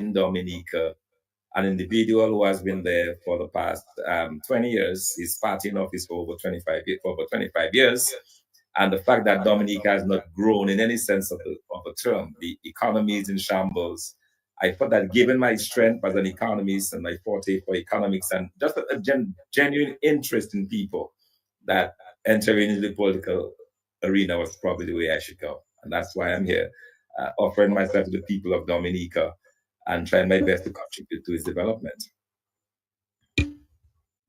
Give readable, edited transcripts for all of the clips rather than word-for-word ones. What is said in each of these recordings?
in Dominica, an individual who has been there for the past 20 years. He's party in office for over 25 years. And the fact that Dominica has not grown in any sense of the term, the economy is in shambles. I thought that given my strength as an economist and my forte for economics and just a genuine interest in people, that entering into the political arena was probably the way I should go. And that's why I'm here, offering myself to the people of Dominica and trying my best to contribute to its development.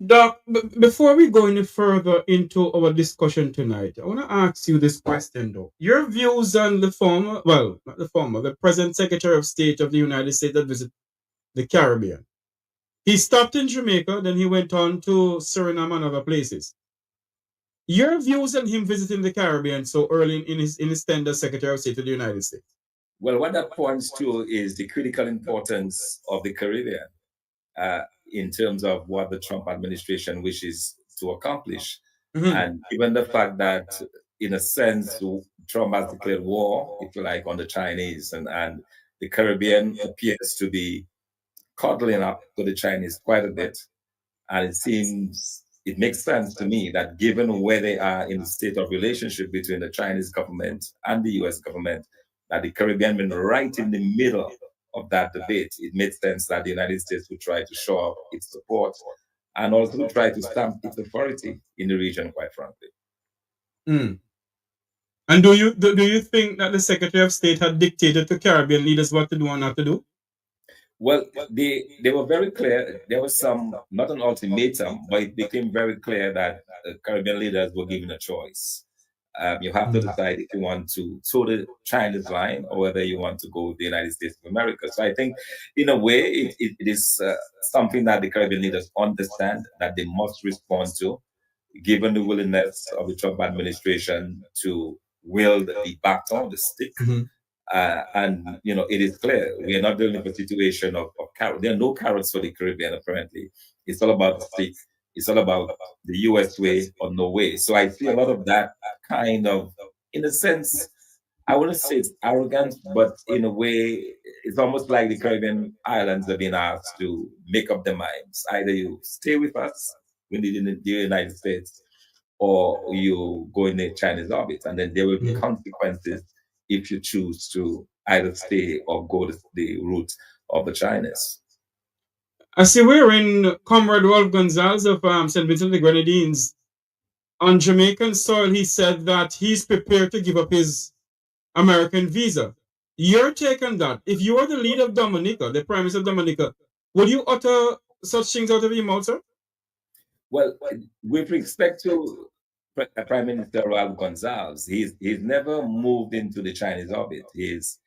Doc, before we go any further into our discussion tonight, I want to ask you this question though. Your views on the former, well, not the former, the present Secretary of State of the United States that visited the Caribbean. He stopped in Jamaica, then he went on to Suriname and other places. Your views on him visiting the Caribbean so early in his tenure as Secretary of State of the United States? Well, what that points to is the critical importance of the Caribbean in terms of what the Trump administration wishes to accomplish. And given the fact that, in a sense, Trump has declared war, if you like, on the Chinese, and the Caribbean appears to be cuddling up to the Chinese quite a bit. And it makes sense to me that given where they are in the state of relationship between the Chinese government and the US government, that the Caribbean been right in the middle of that debate. It makes sense that the United States would try to show up its support and also try to stamp its authority in the region, quite frankly. Mm. And do you think that the Secretary of State had dictated to Caribbean leaders what to do and not to do? Well, they were very clear. There was some, not an ultimatum, but it became very clear that Caribbean leaders were given a choice. You have to decide if you want to toe the Chinese line or whether you want to go with the United States of America. So I think, in a way, it is something that the Caribbean leaders understand that they must respond to, given the willingness of the Trump administration to wield the baton, the stick. And it is clear we are not dealing with a situation of carrot. There are no carrots for the Caribbean. Apparently, it's all about the stick. It's all about the U.S. way or no way. So I see a lot of that kind of, in a sense, I wouldn't say it's arrogant, but in a way, it's almost like the Caribbean islands have been asked to make up their minds. Either you stay with us in the United States, or you go in the Chinese orbit, and then there will be consequences if you choose to either stay or go the route of the Chinese. I see we're in Comrade Rolf Gonzalez of St. Vincent and the Grenadines. On Jamaican soil, he said that he's prepared to give up his American visa. Your take on that? If you were the leader of Dominica, the Prime Minister of Dominica, would you utter such things out of your mouth, sir? Well, with respect to Prime Minister Rolf Gonzalez, he's never moved into the Chinese orbit. He's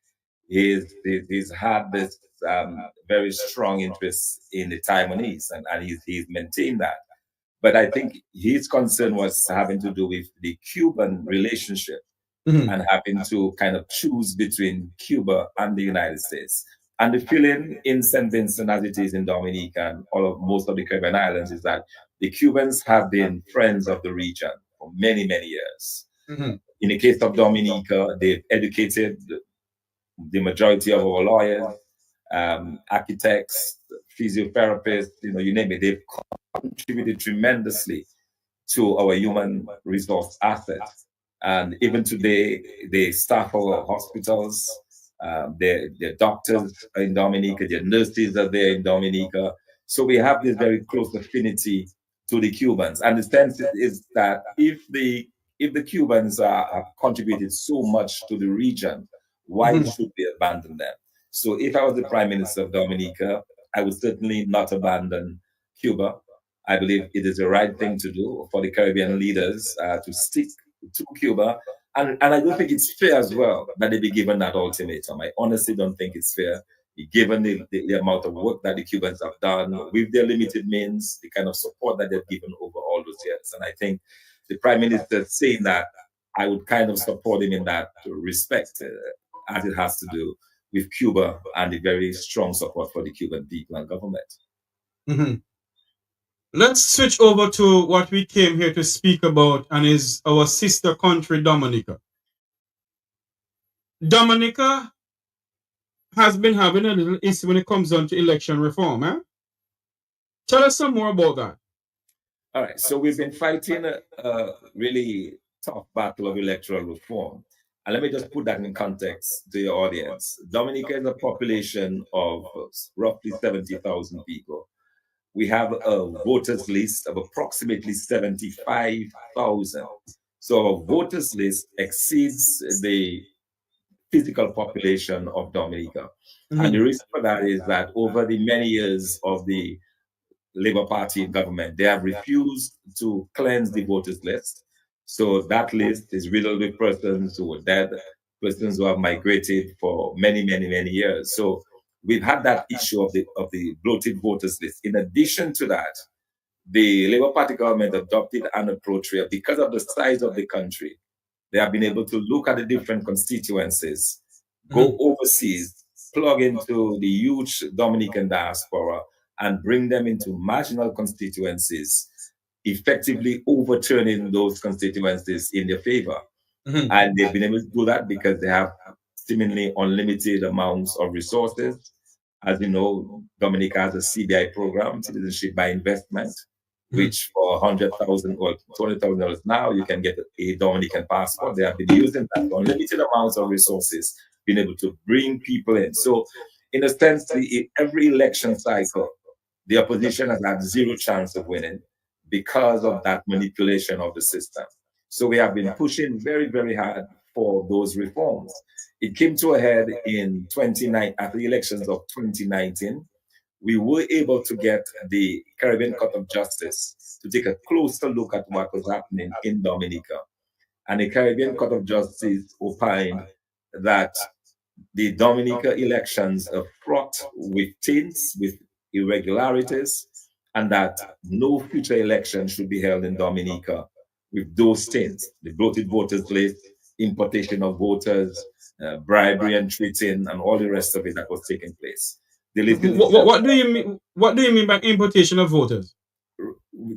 had this very strong interest in the Taiwanese, and he's maintained that. But I think his concern was having to do with the Cuban relationship and having to kind of choose between Cuba and the United States. And the feeling in St. Vincent, as it is in Dominica and most of the Caribbean islands, is that the Cubans have been friends of the region for many, many years. In the case of Dominica, they've educated the majority of our lawyers, architects, physiotherapists, you name it. They've contributed tremendously to our human resource assets. And even today, they staff our hospitals. Their doctors are in Dominica, their nurses are there in Dominica. So we have this very close affinity to the Cubans. And the sense is that if the Cubans have contributed so much to the region, why should we abandon them? So if I was the Prime Minister of Dominica, I would certainly not abandon Cuba. I believe it is the right thing to do for the Caribbean leaders to stick to Cuba. And I don't think it's fair as well that they be given that ultimatum. I honestly don't think it's fair, given the amount of work that the Cubans have done with their limited means, the kind of support that they've given over all those years. And I think the Prime Minister saying that, I would kind of support him in that respect, as it has to do with Cuba and the very strong support for the Cuban people and government. Let's switch over to what we came here to speak about, and is our sister country, Dominica. Dominica has been having a little issue when it comes on to election reform. Eh? Tell us some more about that. All right, so we've been fighting a really tough battle of electoral reform. And let me just put that in context to your audience. Dominica is a population of roughly 70,000 people. We have a voters list of approximately 75,000. So our voters list exceeds the physical population of Dominica. And the reason for that is that over the many years of the Labour Party in government, they have refused to cleanse the voters list. So that list is riddled with persons who were dead, persons who have migrated for many, many, many years. So we've had that issue of the bloated voters list. In addition to that, the Labour Party government adopted an approach where, because of the size of the country, they have been able to look at the different constituencies, go overseas, plug into the huge Dominican diaspora, and bring them into marginal constituencies, effectively overturning those constituencies in their favor. And they've been able to do that because they have seemingly unlimited amounts of resources. As you know, Dominica has a CBI program, Citizenship by Investment, which for 100,000 or $20,000 now, you can get a Dominican passport. They have been using that unlimited amounts of resources, being able to bring people in. So, in a sense, every election cycle, the opposition has had zero chance of winning because of that manipulation of the system. So we have been pushing very, very hard for those reforms. It came to a head in 29 after the elections of 2019. We were able to get the Caribbean Court of Justice to take a closer look at what was happening in Dominica. And the Caribbean Court of Justice opined that the Dominica elections are fraught with taints, with irregularities, and that no future election should be held in Dominica with those taints: the bloated voters list, importation of voters, bribery and treating, and all the rest of it that was taking place. The list is What do you mean? What do you mean by importation of voters?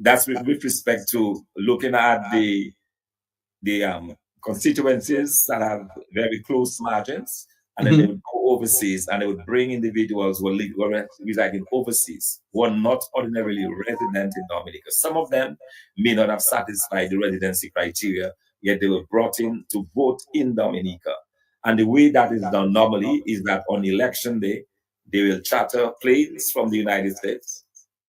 That's with respect to looking at the constituencies that have very close margins, and then they would go overseas and they would bring individuals who are residing overseas, who are not ordinarily resident in Dominica. Some of them may not have satisfied the residency criteria, yet they were brought in to vote in Dominica. And the way that is done normally is that on election day, they will charter planes from the United States,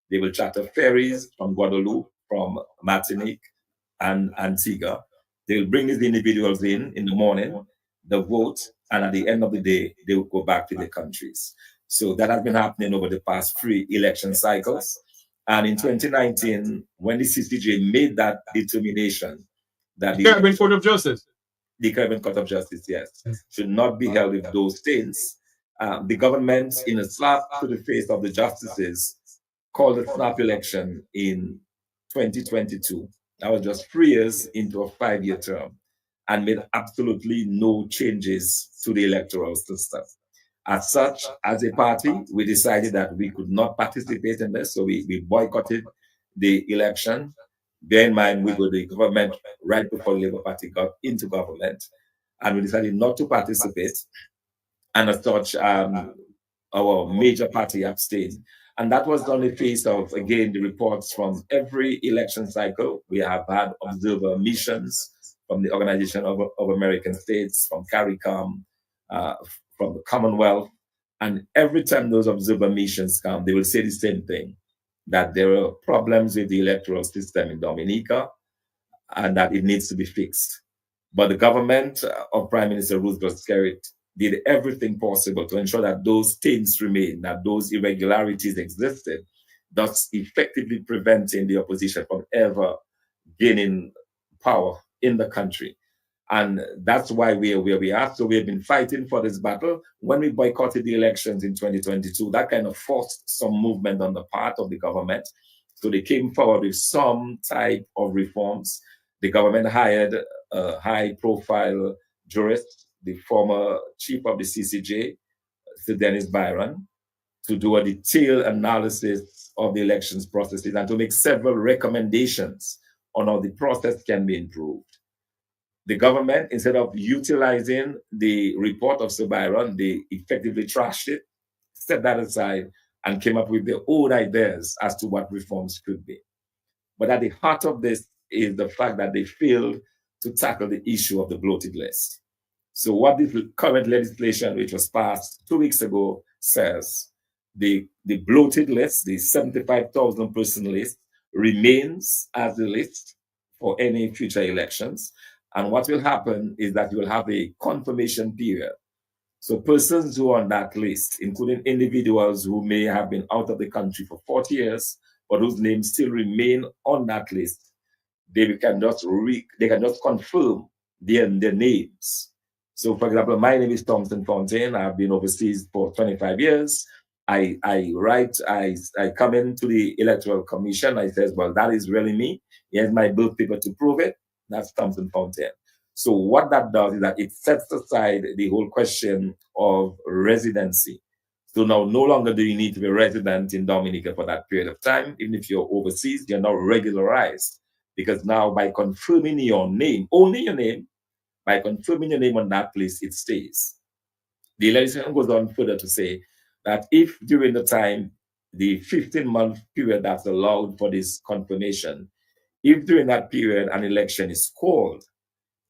they will charter ferries from Guadeloupe, from Martinique, and Antigua. They will bring these individuals in the morning, the vote, and at the end of the day, they will go back to their countries. So that has been happening over the past 3 election cycles. And in 2019, when the CCJ made that determination that the Caribbean Court of Justice, the Caribbean Court of Justice, yes, should not be held with those states, the government, in a slap to the face of the justices, called a snap election in 2022. That was just 3 years into a 5-year term, and made absolutely no changes to the electoral system. As such, as a party, we decided that we could not participate in this, so we boycotted the election. Bear in mind, we were the government right before the Labour Party got into government, and we decided not to participate. And as such, our major party abstained. And that was on the face of, again, the reports from every election cycle. We have had observer missions from the Organization of American States, from CARICOM, from the Commonwealth. And every time those observer missions come, they will say the same thing, that there are problems with the electoral system in Dominica and that it needs to be fixed. But the government of Prime Minister Roosevelt Skerrit did everything possible to ensure that those taints remain, that those irregularities existed, thus effectively preventing the opposition from ever gaining power in the country. And that's why we are where we are. So we have been fighting for this battle. When we boycotted the elections in 2022, that kind of forced some movement on the part of the government. So they came forward with some type of reforms. The government hired a high-profile jurist, the former chief of the CCJ, Sir Dennis Byron, to do a detailed analysis of the elections processes and to make several recommendations on how the process can be improved. The government, instead of utilizing the report of Sir Byron, they effectively trashed it, set that aside, and came up with their own ideas as to what reforms could be. But at the heart of this is the fact that they failed to tackle the issue of the bloated list. So, what this current legislation, which was passed 2 weeks ago, says the bloated list, the 75,000 person list, remains as the list for any future elections. And what will happen is that you will have a confirmation period. So persons who are on that list, including individuals who may have been out of the country for 40 years, but whose names still remain on that list, they can just confirm their names. So, for example, my name is Thompson Fontaine. I've been overseas for 25 years. I come into the Electoral Commission. I says, well, that is really me. Here's my birth paper to prove it. That's Thompson Fontaine. So what that does is that it sets aside the whole question of residency. So now no longer do you need to be resident in Dominica for that period of time. Even if you're overseas, you're now regularized. Because now by confirming your name, only your name, by confirming your name on that list, it stays. The legislation goes on further to say that if during the time, the 15-month period that's allowed for this confirmation, if during that period an election is called,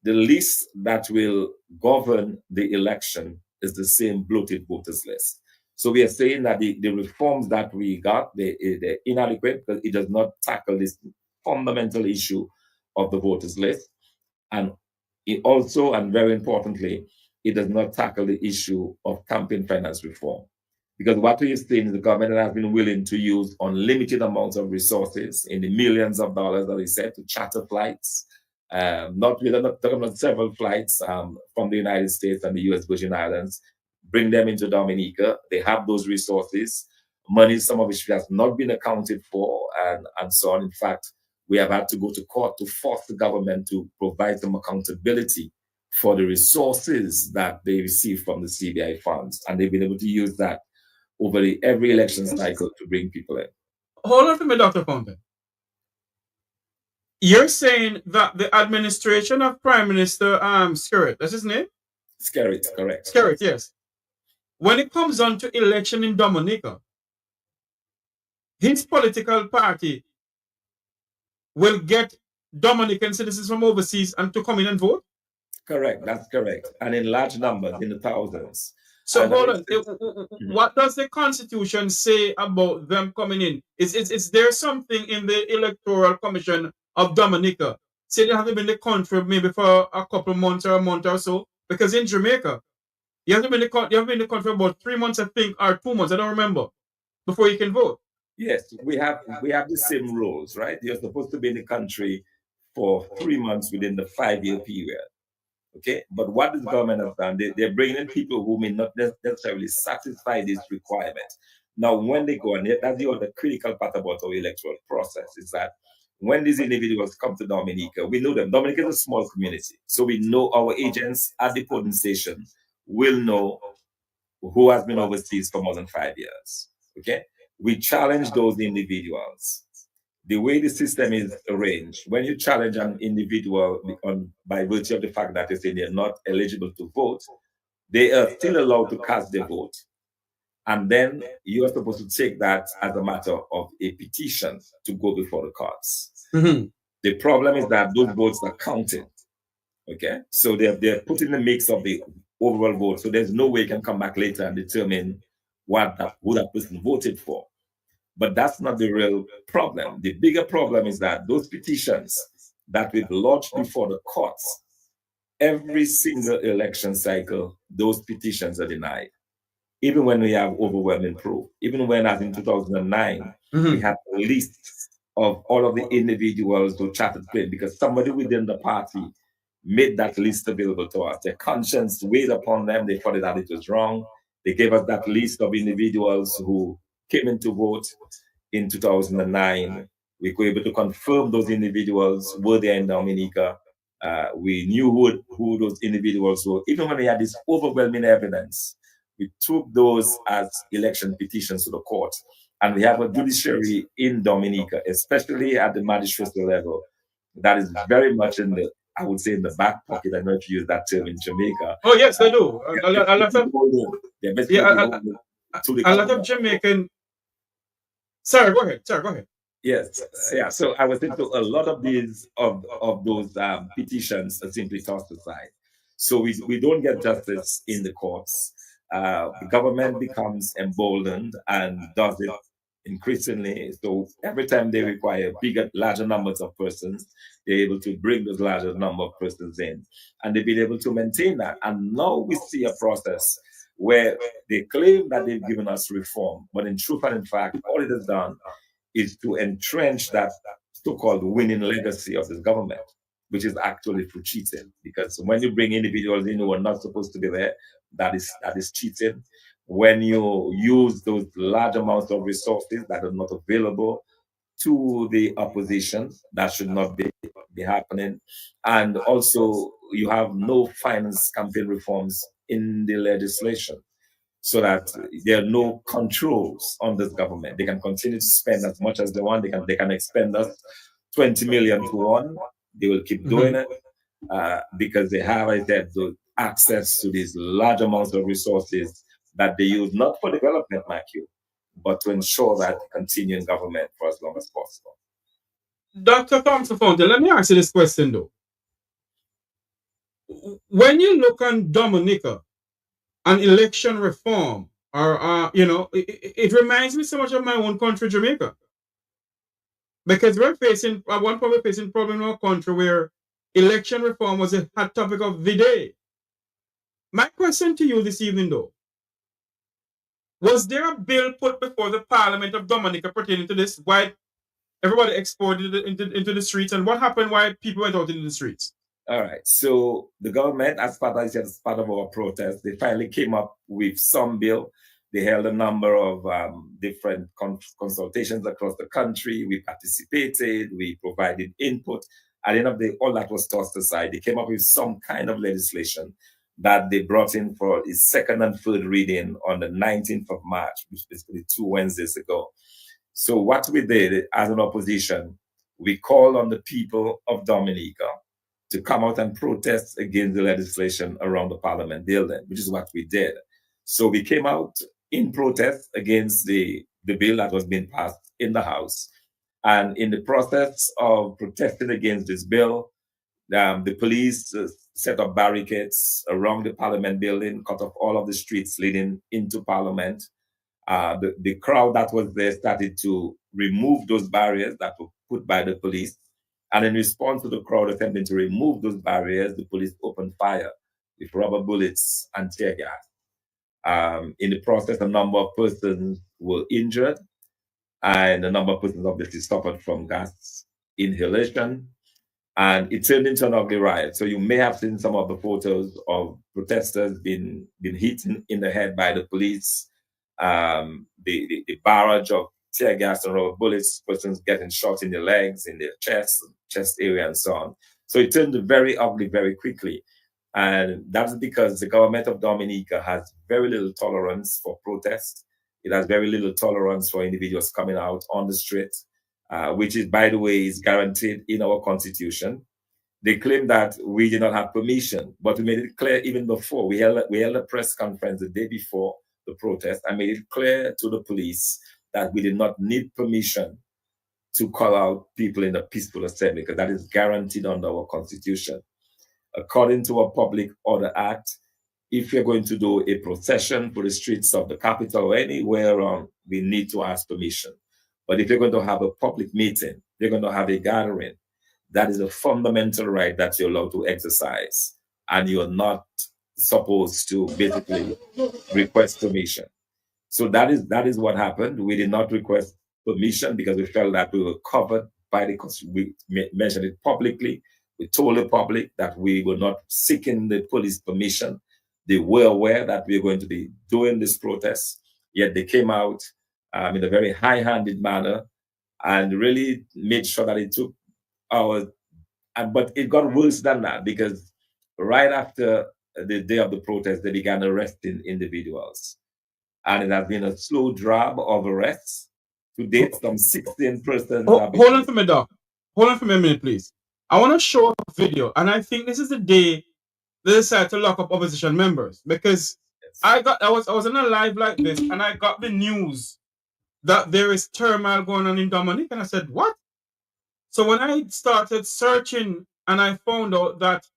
the list that will govern the election is the same bloated voters list. So we are saying that the reforms that we got, they're inadequate because it does not tackle this fundamental issue of the voters list. And it also, and very importantly, it does not tackle the issue of campaign finance reform. Because what we have seen is the government has been willing to use unlimited amounts of resources in the millions of dollars, as I said, to charter flights. We're not talking about several flights from the United States and the US Virgin Islands, bring them into Dominica. They have those resources, money, some of which has not been accounted for, and so on. In fact, we have had to go to court to force the government to provide some accountability for the resources that they receive from the CBI funds. And they've been able to use that over every election cycle to bring people in. Hold on for me, Dr. Fontaine. You're saying that the administration of Prime Minister Skerrit, that's his name? Skerrit, correct. Skerrit, yes. When it comes on to election in Dominica, his political party will get Dominican citizens from overseas and to come in and vote? Correct, that's correct. And in large numbers, in the thousands. So hold on. What does the Constitution say about them coming in? Is there something in the Electoral Commission of Dominica say they haven't been in the country maybe for a couple months or a month or so? Because in Jamaica, you haven't been in the country for about 3 months, I think, or 2 months, I don't remember, before you can vote. Yes, we have the same rules, right? You're supposed to be in the country for 3 months within the 5-year period. Okay, but what this government has done, they're bringing in people who may not necessarily satisfy this requirement. Now, when they go, and that's the other critical part about our electoral process, is that when these individuals come to Dominica, we know them. Dominica is a small community, so we know our agents at the polling station will know who has been overseas for more than 5 years. Okay, we challenge those individuals. The way the system is arranged, when you challenge an individual by virtue of the fact that they say they're not eligible to vote, they are still allowed to cast their vote. And then you are supposed to take that as a matter of a petition to go before the courts. Mm-hmm. The problem is that those votes are counted. Okay, so they're put in the mix of the overall vote. So there's no way you can come back later and determine who that person voted for. But that's not the real problem. The bigger problem is that those petitions that we've lodged before the courts, every single election cycle, those petitions are denied. Even when we have overwhelming proof. Even when, as in 2009, we had a list of all of the individuals who chatted claim because somebody within the party made that list available to us. Their conscience weighed upon them. They thought that it was wrong. They gave us that list of individuals who came in to vote in 2009. We were able to confirm those individuals were there in Dominica. We knew who those individuals were. Even when we had this overwhelming evidence, we took those as election petitions to the court. And we have a judiciary in Dominica, especially at the magistracy level, that is very much in the I would say, in the back pocket. I don't know if you use that term in Jamaica. Oh yes, they do. A lot of They're basically yeah, beholden to the a lot of government. Jamaican. Sorry, go ahead. Sorry, go ahead. Yes, yeah. So I was into a lot of these of those petitions are simply tossed aside. So we don't get justice in the courts. The government becomes emboldened and does it increasingly. So every time they require bigger, larger numbers of persons, they're able to bring those larger number of persons in, and they've been able to maintain that. And now we see a process where they claim that they've given us reform, but in truth and in fact, all it has done is to entrench that so-called winning legacy of this government, which is actually through cheating. Because when you bring individuals in who are not supposed to be there, that is cheating. When you use those large amounts of resources that are not available to the opposition, that should not be happening. And also, you have no finance campaign reforms in the legislation, so that there are no controls on this government. They can continue to spend as much as they want. They can expend us 20 million to one. They will keep doing it because they have, I said, the access to these large amounts of resources that they use not for development, like you, but to ensure that they continue in government for as long as possible. Dr. Thompson Fountain, let me ask you this question though. When you look on Dominica and election reform, or it reminds me so much of my own country, Jamaica. Because we're facing, at one point, we're facing a problem in our country where election reform was a hot topic of the day. My question to you this evening, though, was there a bill put before the Parliament of Dominica pertaining to this? Why everybody exported it into the streets, and what happened? Why people went out into the streets? All right. So the government, as part of our protest, they finally came up with some bill. They held a number of different consultations across the country. We participated. We provided input. At the end of the day, all that was tossed aside. They came up with some kind of legislation that they brought in for its second and third reading on the 19th of March, which is basically 2 Wednesdays ago. So what we did as an opposition, we called on the people of Dominica to come out and protest against the legislation around the Parliament building, which is what we did. So we came out in protest against the bill that was being passed in the House. And in the process of protesting against this bill, the police set up barricades around the Parliament building, cut off all of the streets leading into Parliament. The crowd that was there started to remove those barriers that were put by the police. And in response to the crowd attempting to remove those barriers, the police opened fire with rubber bullets and tear gas. In the process, a number of persons were injured, and a number of persons obviously suffered from gas inhalation. And it turned into an ugly riot. So you may have seen some of the photos of protesters being hit in the head by the police, the barrage of tear gas and rubber bullets, persons getting shot in their legs, in their chest area, and so on. So it turned very ugly very quickly. And that's because the government of Dominica has very little tolerance for protest. It has very little tolerance for individuals coming out on the street, which is, by the way, is guaranteed in our constitution. They claim that we did not have permission, but we made it clear even before. We held a press conference the day before the protest. I made it clear to the police that we did not need permission to call out people in a peaceful assembly, because that is guaranteed under our constitution. According to our Public Order Act, if you're going to do a procession for the streets of the capital or anywhere around, we need to ask permission. But if you're going to have a public meeting, you're going to have a gathering, that is a fundamental right that you're allowed to exercise. And you're not supposed to basically request permission. So that is what happened. We did not request permission because we felt that we were covered by we mentioned it publicly. We told the public that we were not seeking the police permission. They were aware that we were going to be doing this protest, yet they came out in a very high-handed manner and really made sure that it took but it got worse than that, because right after the day of the protest, they began arresting individuals. And it has been a slow drab of arrests. To date, some 16 persons. Hold on for me, Doc. Hold on for me a minute, please. I want to show a video, and I think this is the day they decided to lock up opposition members because Yes. I was in a live like this, and I got the news that there is turmoil going on in Dominica, and I said, "What?" So when I started searching, and I found out that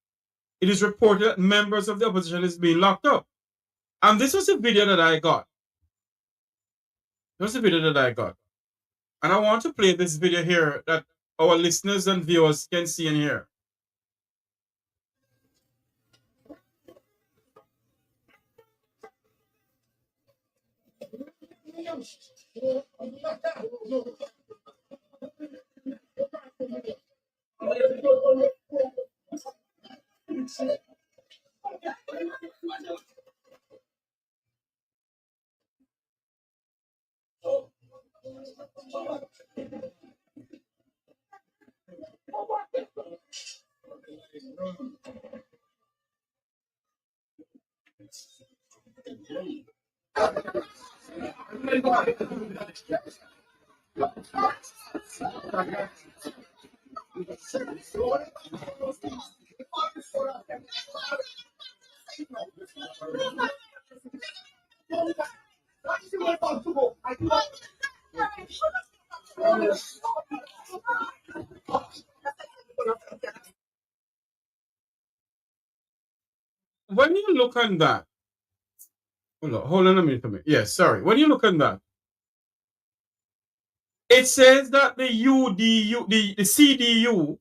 it is reported that members of the opposition is being locked up, and this was a video that I got. This was a video that I got, and I want to play this video here that our listeners and viewers can see and hear. When you look at that, hold on a minute for me. Yes, sorry. When you look at that, it says that the UDU, the CDU,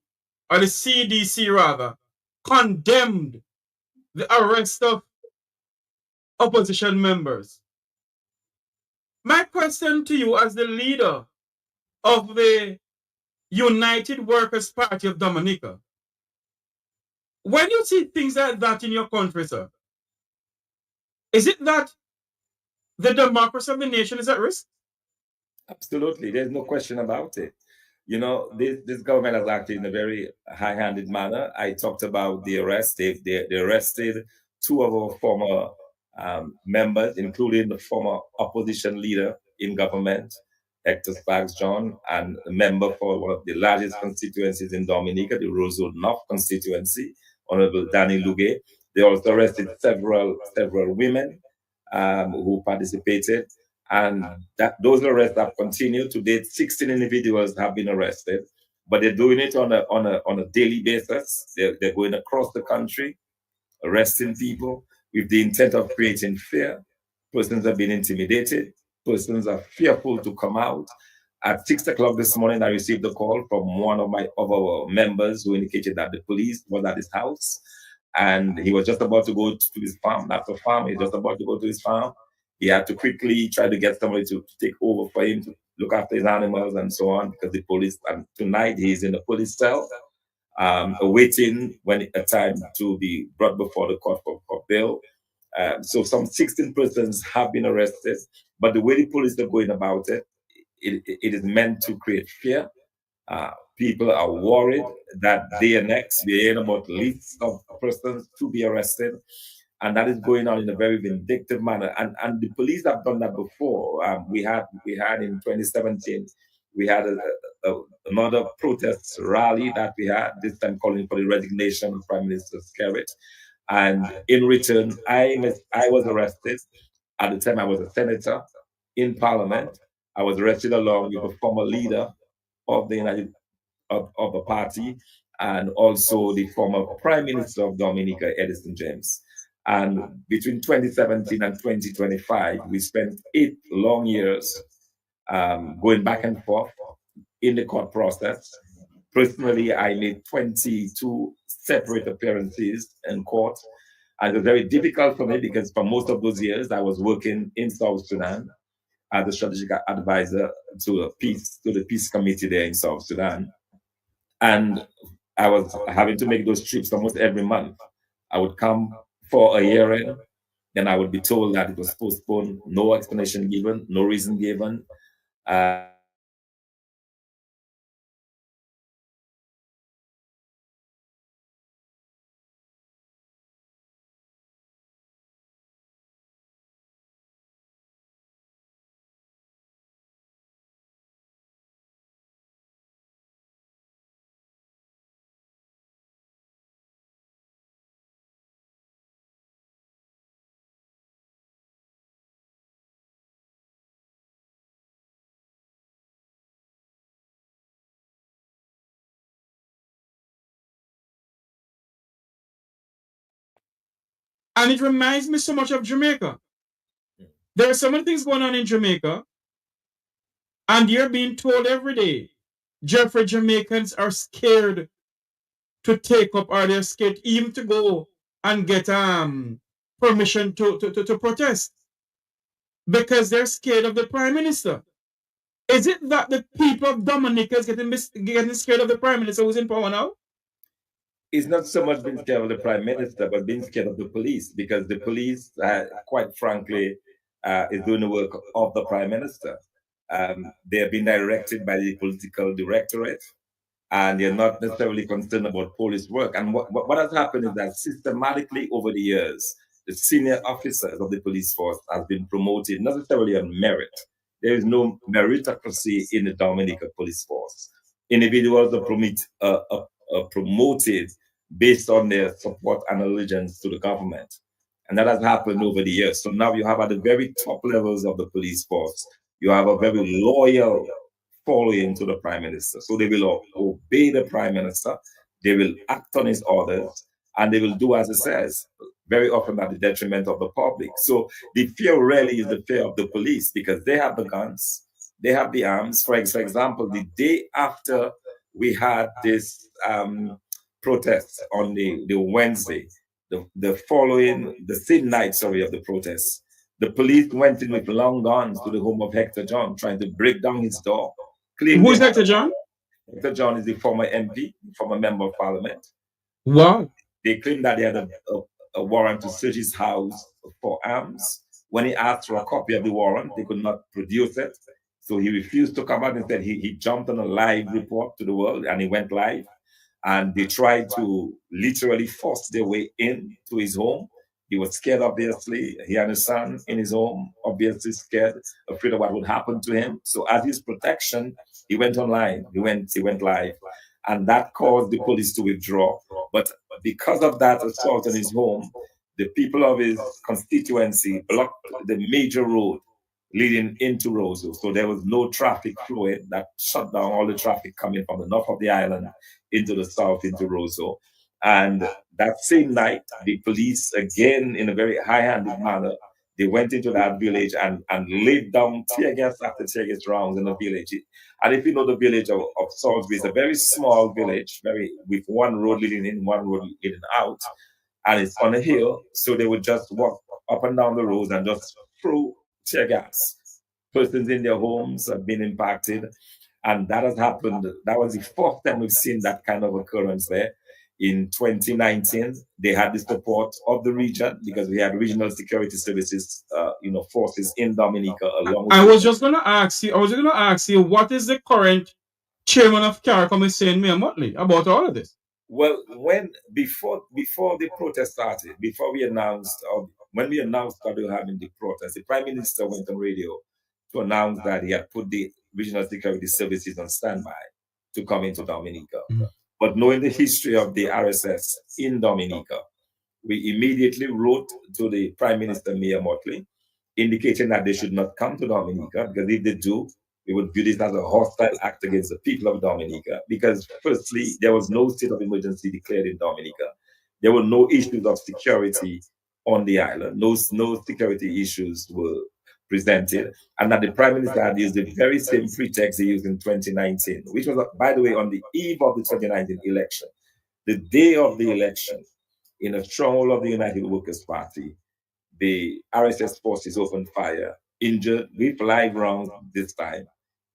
or the CDC rather, condemned the arrest of opposition members. My question to you, as the leader of the United Workers' Party of Dominica, when you see things like that in your country, sir, is it that the democracy of the nation is at risk? Absolutely. There's no question about it. You know, this government has acted in a very high-handed manner. I talked about the arrest. They arrested two of our former members, including the former opposition leader in government, Hector Sparks John, and a member for one of the largest constituencies in Dominica, the Rosewood North constituency, Honorable Danny Luge. They also arrested several women who participated, and that those arrests have continued. To date, 16 individuals have been arrested, but they're doing it on a daily basis. They're going across the country, arresting people with the intent of creating fear. Persons have been intimidated. Persons are fearful to come out. At 6 o'clock this morning, I received a call from one of our members who indicated that the police was at his house, and he was just about to go to his farm. Not a farm. He's just about to go to his farm. He had to quickly try to get somebody to take over for him to look after his animals and so on, because the police. And tonight he's in the police cell, awaiting when a time to be brought before the court for bail. So some 16 persons have been arrested, but the way the police are going about it, it is meant to create fear. People are worried that day and next we're hearing about lists of persons to be arrested, and that is going on in a very vindictive manner. And the police have done that before. We had in 2017, we had another protest rally that we had, this time calling for the resignation of Prime Minister Skerrit. And in return, I was arrested. At the time, I was a senator in Parliament. I was arrested along with a former leader of the United of the party, and also the former Prime Minister of Dominica, Edison James. And between 2017 and 2025, we spent 8 long years going back and forth in the court process. Personally, I made 22 separate appearances in court. And it was very difficult for me because for most of those years, I was working in South Sudan as a strategic advisor to the peace committee there in South Sudan. And I was having to make those trips almost every month. I would come for a hearing, then I would be told that it was postponed, no explanation given, no reason given. Uh, And it reminds me so much of Jamaica. There are so many things going on in Jamaica, and you're being told every day, Jeffrey, Jamaicans are scared to take up, or they're scared even to go and get permission to protest because they're scared of the prime minister. Is it that the people of Dominica is getting scared of the prime minister who's in power now? It's not so much being scared of the prime minister, but being scared of the police, because the police, quite frankly, is doing the work of the prime minister. They have been directed by the political directorate, and they're not necessarily concerned about police work. And what has happened is that systematically over the years, the senior officers of the police force have been promoted not necessarily on merit. There is no meritocracy in the Dominica police force. Individuals are promoted based on their support and allegiance to the government. And that has happened over the years. So now you have at the very top levels of the police force, you have a very loyal following to the prime minister. So they will obey the prime minister, they will act on his orders, and they will do as he says, very often at the detriment of the public. So the fear really is the fear of the police, because they have the guns, they have the arms. For example, the day after we had this protest on the Wednesday, the same night, sorry, of the protest, the police went in with long guns to the home of Hector John, trying to break down his door. Who's Hector John? Hector John is the former MP, former member of parliament. Wow. They claimed that they had a warrant to search his house for arms. When he asked for a copy of the warrant, they could not produce it. So he refused to come out and said he jumped on a live report to the world, and he went live. And they tried to literally force their way into his home. He was scared, obviously. He had a son in his home, obviously scared, afraid of what would happen to him. So as his protection, he went online. He went live. And that caused the police to withdraw. But because of that assault on his home, the people of his constituency blocked the major road leading into Roseau. So there was no traffic flowing. That shut down all the traffic coming from the north of the island into the south, into Roseau. And that same night, the police, again, in a very high-handed manner, they went into that village and laid down tear gas after tear gas rounds in the village. And if you know the village of Salisbury, it's a very small village, with one road leading in, one road leading out, and it's on a hill. So they would just walk up and down the roads and just throw tear gas. Persons in their homes have been impacted, and that has happened. That was the fourth time we've seen that kind of occurrence there. In 2019, they had the support of the region, because we had regional security services, forces in Dominica along with. I was just going to ask you, what is the current chairman of CARICOM is saying, Mayor Motley, about all of this? Well, before the protest started, before we announced, when we announced that we were having the protest, the prime minister went on radio to announce that he had put the regional security services on standby to come into Dominica. Mm-hmm. But knowing the history of the RSS in Dominica, we immediately wrote to the Prime Minister, Mayor Motley, indicating that they should not come to Dominica, because if they do, we would view this as a hostile act against the people of Dominica. Because firstly, there was no state of emergency declared in Dominica. There were no issues of security on the island. No security issues were presented. And that the Prime Minister had used the very same pretext he used in 2019, which was, by the way, on the eve of the 2019 election. The day of the election, in a stronghold of the United Workers' Party, the RSS forces opened fire, injured, with live rounds this time,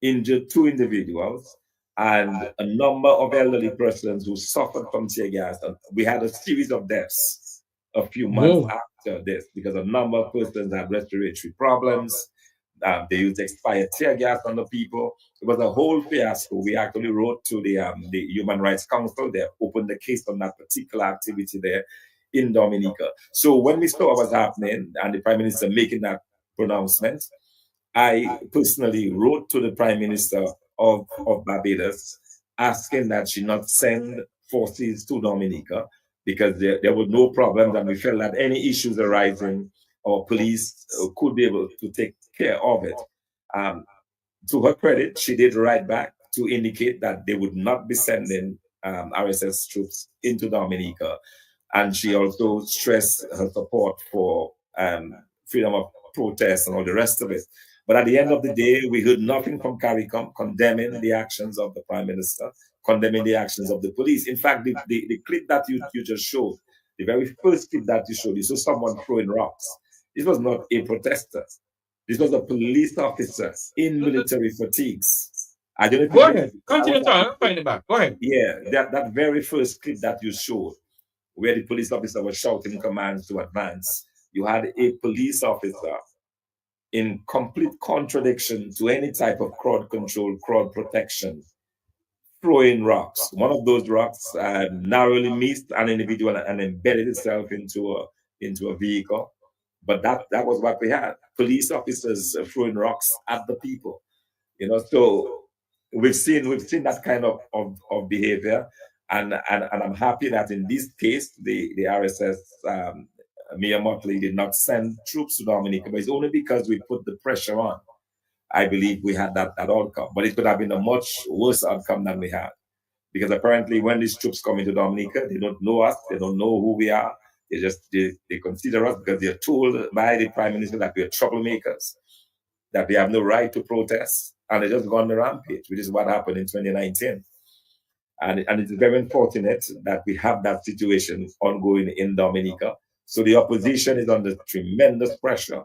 injured 2 individuals and a number of elderly persons who suffered from tear gas. And we had a series of deaths a few months after this, because a number of persons had respiratory problems. They used expired tear gas on the people. It was a whole fiasco. We actually wrote to the Human Rights Council. They opened the case on that particular activity there in Dominica. So when we saw what was happening and the Prime Minister making that pronouncement, I personally wrote to the Prime Minister of Barbados asking that she not send forces to Dominica, because there were no problems, and we felt that any issues arising, our police could be able to take care of it. To her credit, she did write back to indicate that they would not be sending RSS troops into Dominica. And she also stressed her support for freedom of protest and all the rest of it. But at the end of the day, we heard nothing from CARICOM condemning the actions of the Prime Minister, condemning the actions of the police. In fact, the clip that you just showed, the very first clip that you saw someone throwing rocks. This was not a protester. This was a police officer in military fatigues. I don't know if Go you ahead. Continue talking. I'll find it back. Go ahead. yeah, that very first clip that you showed, where the police officer was shouting commands to advance, you had a police officer in complete contradiction to any type of crowd control, crowd protection, throwing rocks. One of those rocks narrowly missed an individual and embedded itself into a vehicle. But that was what we had: police officers throwing rocks at the people. So we've seen that kind of behavior, and I'm happy that in this case the RSS Mia Motley did not send troops to Dominica, but it's only because we put the pressure on. I believe we had that outcome, but it could have been a much worse outcome than we had, because apparently when these troops come into Dominica, they don't know us, they don't know who we are. They consider us, because they're told by the Prime Minister that we're troublemakers, that they have no right to protest, and they just go on the rampage, which is what happened in 2019. And it's very unfortunate that we have that situation ongoing in Dominica. So the opposition is under tremendous pressure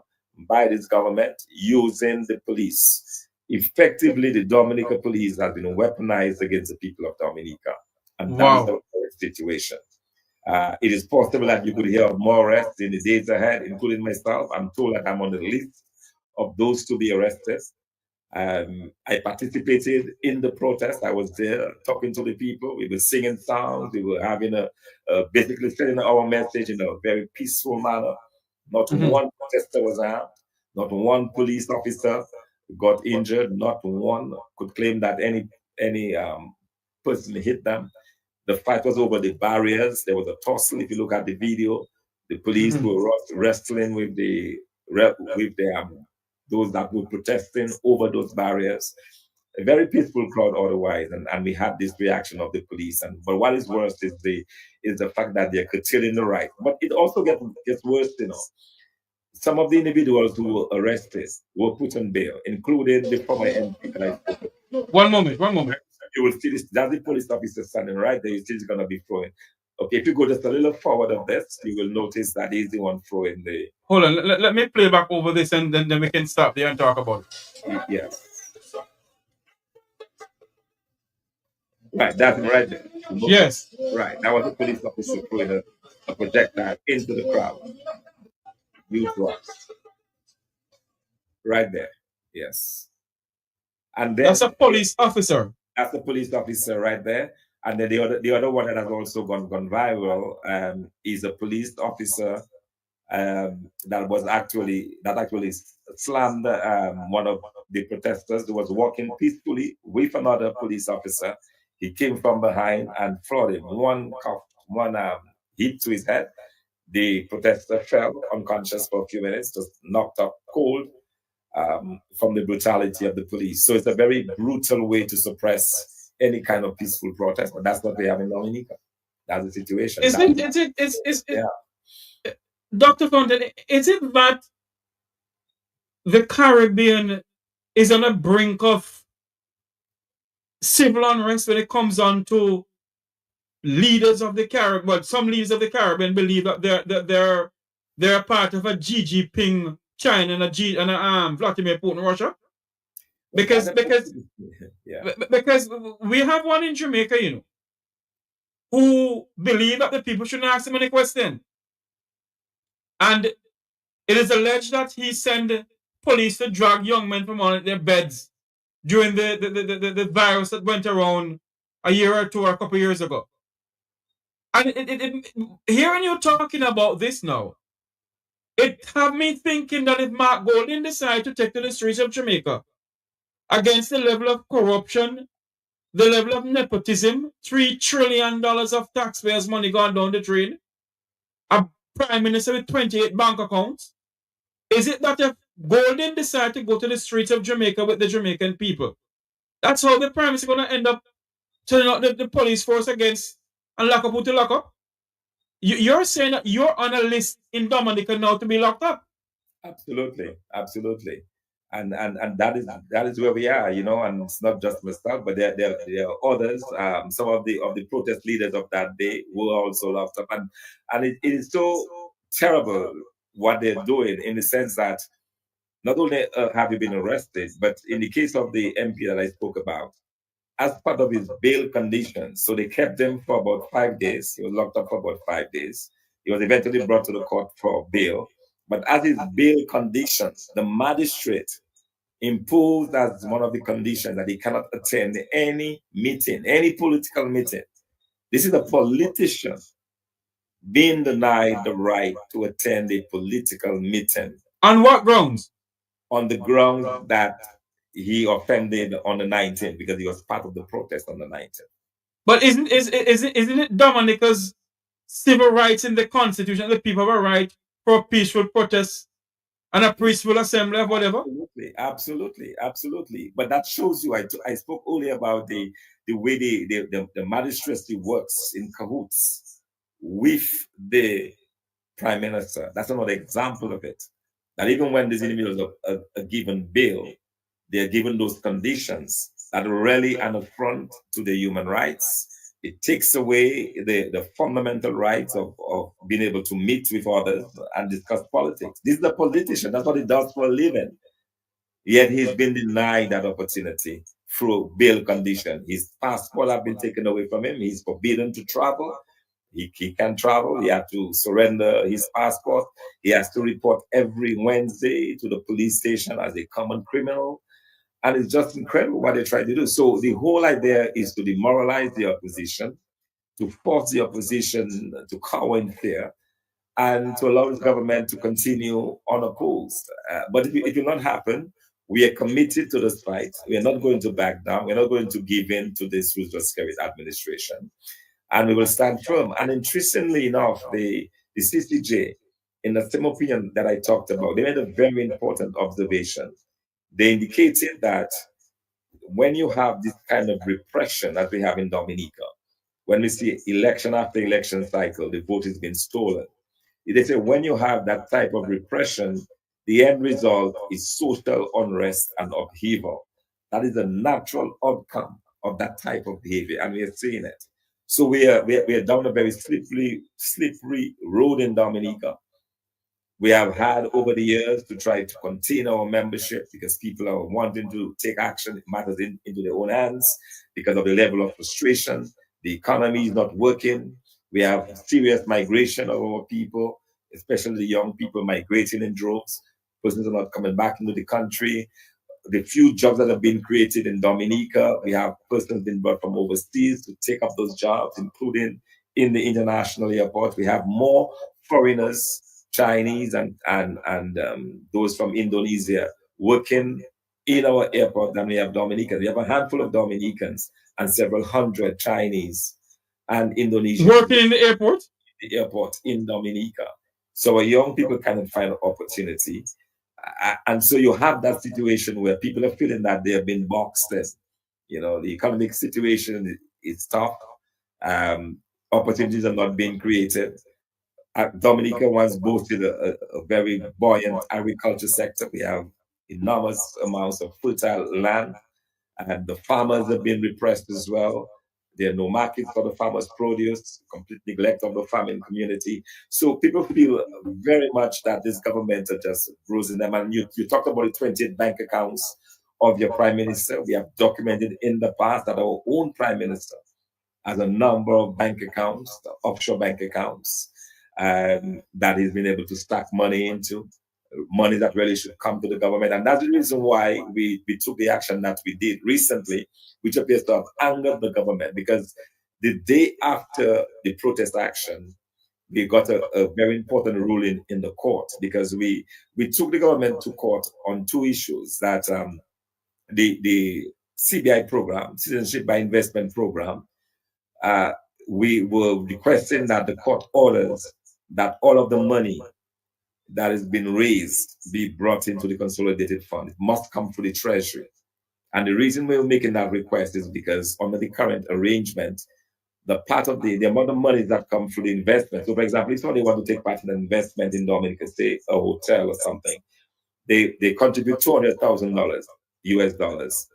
by this government using the police. Effectively, the Dominica police has been weaponized against the people of Dominica. And that is the current situation. It is possible that you could hear of more arrests in the days ahead, including myself. I'm told that I'm on the list of those to be arrested. I participated in the protest. I was there talking to the people. We were singing songs. We were having basically sending our message in a very peaceful manner. Not one protester was harmed. Not one police officer got injured. Not one could claim that any person hit them. The fight was over the barriers. There was a tussle. If you look at the video, the police were wrestling with those that were protesting over those barriers. A very peaceful crowd otherwise, and we had this reaction of the police. But what is worse is the fact that they're curtailing the right. But it also gets worse, Some of the individuals who were arrested were put on bail, including the former MP that I spoke of. One moment. You will see this. That's the police officer standing right there. You see he's going to be throwing. Okay, if you go just a little forward of this, you will notice that he's the one throwing the. Hold on. Let me play back over this, and then we can stop there and talk about it. Yes. Right, that's right there. Yes. Right, that was a police officer throwing a projectile into the crowd. Huge rocks. Right there. Yes. And then that's a police officer. That's a police officer right there. And then the other one that has also gone viral is a police officer that actually slammed one of the protesters who was walking peacefully with another police officer. He came from behind and floored him. One hit to his head. The protester fell unconscious for a few minutes, just knocked up cold from the brutality of the police. So it's a very brutal way to suppress any kind of peaceful protest, but that's what we have in Dominica. That's the situation. Dr. Fountain, is it that the Caribbean is on the brink of civil unrest when it comes on to leaders of the Caribbean? Well, some leaders of the Caribbean believe that they're part of a Xi Jinping China and Vladimir Putin Russia. Because we have one in Jamaica, who believe that the people shouldn't ask him any question. And it is alleged that he sent police to drag young men from on their beds during the virus that went around a year or two or a couple of years ago. And hearing you talking about this now, it had me thinking that if Mark Golding decided to take to the streets of Jamaica against the level of corruption, the level of nepotism, $3 trillion of taxpayers' money gone down the drain, a prime minister with 28 bank accounts, is it that if Golding decided to go to the streets of Jamaica with the Jamaican people, that's how the prime minister is going to end up turning out the police force against and lock up who to lock up? You're saying that you're on a list in Dominica now to be locked up. Absolutely, absolutely. And that is where we are, you know, and it's not just myself, but there are others. Some of the protest leaders of that day were also locked up, and it is so terrible what they're doing in the sense that not only have you been arrested, but in the case of the MP that I spoke about, as part of his bail conditions, so they kept him for about 5 days. He was locked up for about 5 days. He was eventually brought to the court for bail. But as his bail conditions, the magistrate imposed as one of the conditions that he cannot attend any meeting, any political meeting. This is a politician being denied the right to attend a political meeting. On what grounds? On the grounds that he offended on the 19th because he was part of the protest on the 19th. But isn't it Dominica's civil rights in the Constitution? The people have a right for peaceful protest and a peaceful assembly of whatever. Absolutely, absolutely, absolutely. But that shows you. I spoke earlier about the way the magistracy works in cahoots with the prime minister. That's another example of it. That even when these individuals are given bail, they are given those conditions that are really an affront to their human rights. It takes away the fundamental rights of being able to meet with others and discuss politics. This is a politician. That's what he does for a living. Yet he's been denied that opportunity through bail condition. His passport has been taken away from him. He's forbidden to travel. He can travel. He has to surrender his passport. He has to report every Wednesday to the police station as a common criminal. And it's just incredible what they try to do. So the whole idea is to demoralize the opposition, to force the opposition to cower in fear, and to allow the government to continue unopposed. But it will not happen. We are committed to this fight. We are not going to back down. We're not going to give in to this ruthless administration. And we will stand firm. And interestingly enough, the CCJ, in the same opinion that I talked about, they made a very important observation. They indicated that when you have this kind of repression that we have in Dominica, when we see election after election cycle, the vote is being stolen. They say when you have that type of repression, the end result is social unrest and upheaval. That is a natural outcome of that type of behavior, and we are seeing it. So we are down a very slippery road in Dominica. We have had over the years to try to contain our membership because people are wanting to take action matters into their own hands because of the level of frustration. The economy is not working. We have serious migration of our people, especially the young people migrating in droves. Persons are not coming back into the country. The few jobs that have been created in Dominica, we have persons being brought from overseas to take up those jobs, including in the international airport. We have more foreigners, Chinese and those from Indonesia working in our airport than we have Dominicans. We have a handful of Dominicans and several hundred Chinese and Indonesians working in the airport. The airport in Dominica. So our young people cannot find an opportunity. And so you have that situation where people are feeling that they have been boxed in. You know, the economic situation is tough. Opportunities are not being created. Dominica once boasted a very buoyant agriculture sector. We have enormous amounts of fertile land, and the farmers have been repressed as well. There are no markets for the farmers' produce, complete neglect of the farming community. So people feel very much that this government are just bruising them. And you talked about the 28 bank accounts of your prime minister. We have documented in the past that our own prime minister has a number of bank accounts, offshore bank accounts, that he's been able to stack money into, money that really should come to the government. And that's the reason why we took the action that we did recently, which appears to have angered the government, because the day after the protest action, we got a very important ruling in the court because we took the government to court on two issues that the CBI program, Citizenship by Investment program, we were requesting that the court orders that all of the money that has been raised be brought into the consolidated fund. It must come through the treasury. And the reason we're making that request is because under the current arrangement, the part of the amount of money that come through the investment. So, for example, if somebody want to take part in an investment in Dominica, say a hotel or something, they contribute $200,000 US dollars.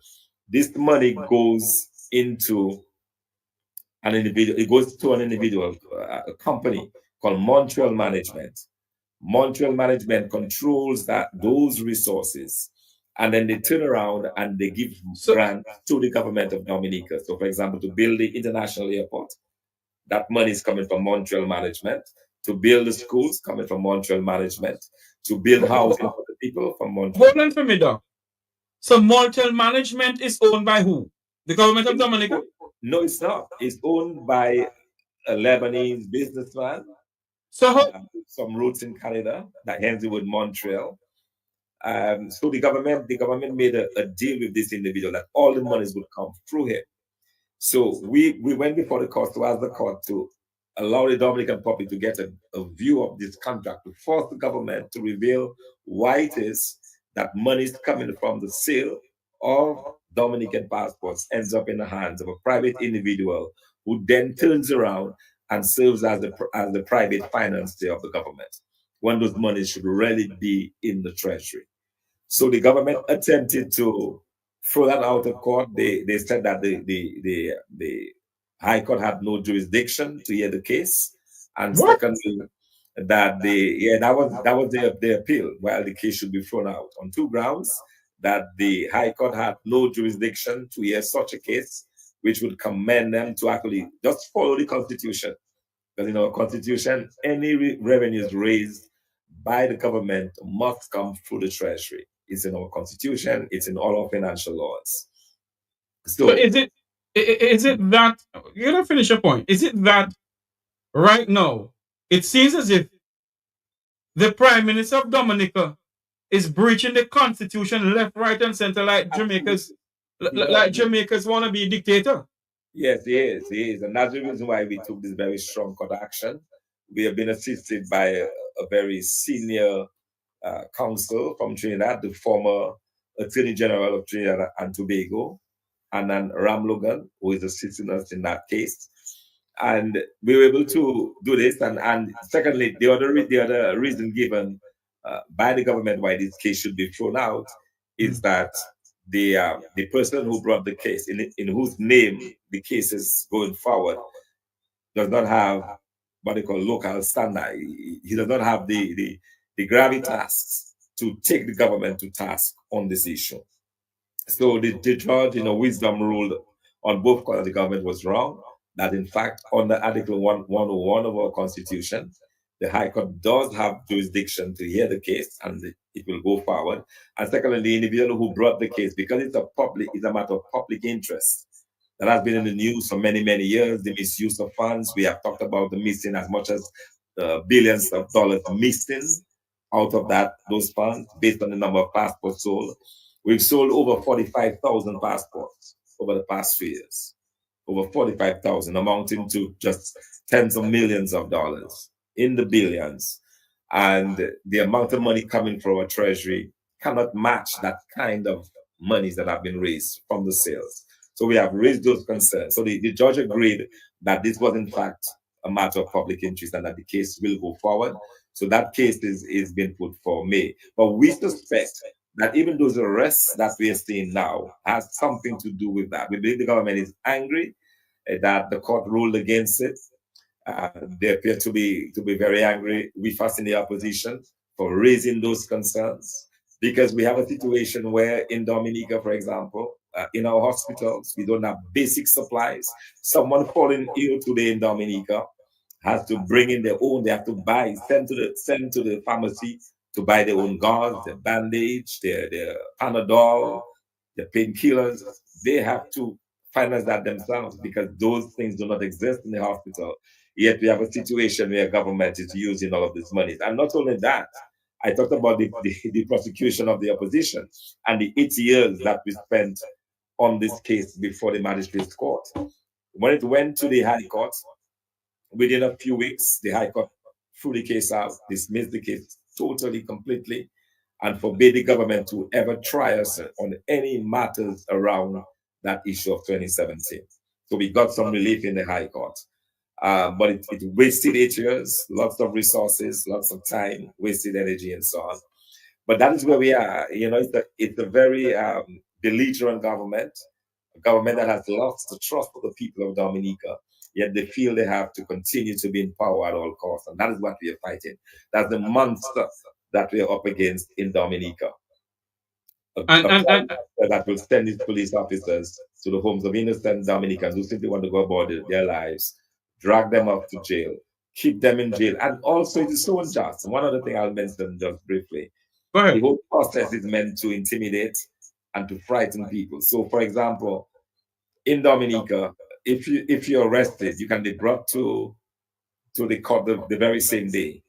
This money goes into an individual. It goes to an individual, a company called Montreal Management. Montreal Management controls those resources, and then they turn around and they give grants to the government of Dominica. So, for example, to build the international airport, that money is coming from Montreal Management. To build the schools, coming from Montreal Management. To build housing for the people from Montreal. Hold on for me, Doc. So Montreal Management is owned by who? The government of Dominica? No, it's not. It's owned by a Lebanese businessman. So some roots in Canada that ends with Montreal. So the government made a deal with this individual that all the monies would come through him. So we went before the court to ask the court to allow the Dominican public to get a view of this contract, to force the government to reveal why it is that money is coming from the sale of Dominican passports ends up in the hands of a private individual who then turns around and serves as the private financier of the government, when those monies should really be in the treasury. So the government attempted to throw that out of court. They said that the High Court had no jurisdiction to hear the case, and secondly, that that was the appeal. While the case should be thrown out on two grounds: that the High Court had no jurisdiction to hear such a case, which would commend them to actually just follow the Constitution, because in our Constitution, any revenues raised by the government must come through the treasury. It's in our Constitution. It's in all our financial laws. So is it that you're gonna finish your point? Is it that right now it seems as if the Prime Minister of Dominica is breaching the Constitution left, right, and center, like Jamaica's wanna be dictator? Yes, he is. He is, and that's the reason why we took this very strong court action. We have been assisted by a very senior counsel from Trinidad, the former Attorney General of Trinidad and Tobago, and then Ram Logan, who is assisting us in that case. And we were able to do this. And secondly, the other reason given by the government why this case should be thrown out is that the person who brought the case, in whose name the case is going forward, does not have what they call local standard. He does not have the gravitas to take the government to task on this issue. So the judge, wisdom ruled on both counts the government was wrong, that in fact, under Article 101 of our Constitution, the High Court does have jurisdiction to hear the case and it will go forward. And secondly, the individual who brought the case, because it's a matter of public interest, that has been in the news for many, many years, the misuse of funds. We have talked about the missing as much as billions of dollars missing out of those funds based on the number of passports sold. We've sold over 45,000 passports over the past 3 years. Over 45,000, amounting to just tens of millions of dollars, in the billions. And the amount of money coming from our treasury cannot match that kind of monies that have been raised from the sales. So we have raised those concerns. So the judge agreed that this was in fact a matter of public interest and that the case will go forward. So that case is being put for May. But we suspect that even those arrests that we are seeing now has something to do with that. We believe the government is angry that the court ruled against it. They appear to be very angry with us in the opposition for raising those concerns, because we have a situation where in Dominica, for example, in our hospitals, we don't have basic supplies. Someone falling ill today in Dominica has to bring in their own. They have to send to the pharmacy to buy their own gauze, their bandage, their Panadol, their painkillers. They have to finance that themselves because those things do not exist in the hospital. Yet we have a situation where government is using all of these monies. And not only that, I talked about the prosecution of the opposition and the 8 years that we spent on this case before the magistrate's court. When it went to the High Court, within a few weeks, the High Court threw the case out, dismissed the case totally, completely, and forbade the government to ever try us on any matters around that issue of 2017. So we got some relief in the High Court. But it wasted 8 years, lots of resources, lots of time, wasted energy, and so on. But that is where we are. It's a very belligerent government, a government that has lost the trust of the people of Dominica, yet they feel they have to continue to be in power at all costs. And that is what we are fighting. That's the monster that we are up against in Dominica. A And prime minister that will send his police officers to the homes of innocent Dominicans who simply want to go about their lives, drag them up to jail, keep them in jail. And also, it is so unjust. One other thing I'll mention just briefly, go the ahead. whole process is meant to intimidate and to frighten people. So, for example, in Dominica, if you're arrested, you can be brought to the court the very same day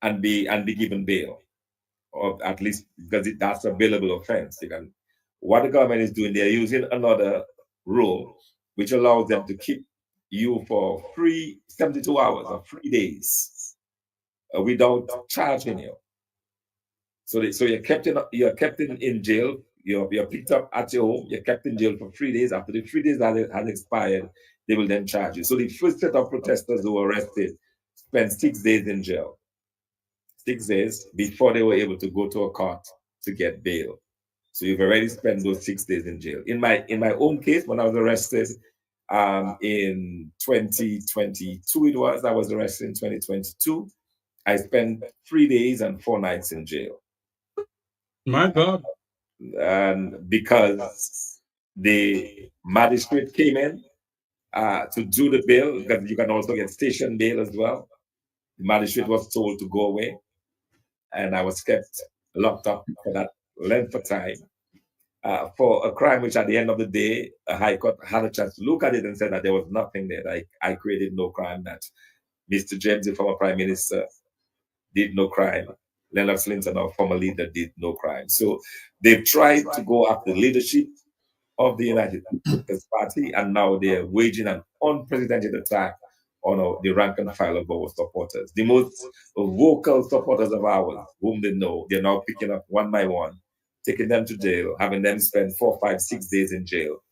and be given bail, or at least because that's a bailable offense. What the government is doing, they're using another rule which allows them to keep you for free 72 hours or 3 days without charging you. So you're kept in jail. You're picked up at your home. You're kept in jail for 3 days. After the 3 days has expired, they will then charge you. So the first set of protesters who were arrested spent 6 days in jail. 6 days before they were able to go to a court to get bail. So you've already spent those 6 days in jail. In my own case, when I was arrested in 2022, I was arrested in 2022. I spent 3 days and 4 nights in jail. My God. And because the magistrate came in to do the bail, because you can also get station bail as well. The magistrate was told to go away, and I was kept locked up for that length of time for a crime which, at the end of the day, a High Court had a chance to look at it and said that there was nothing there. That I created no crime, that Mr. James, the former Prime Minister, did no crime. Leonard Clinton, our former leader, did no crime. So they've tried to go after the leadership of the United Workers' Party, and now they're waging an unprecedented attack on the rank and file of our supporters. The most vocal supporters of ours, whom they know, they're now picking up one by one, taking them to jail, having them spend 4, 5, 6 days in jail.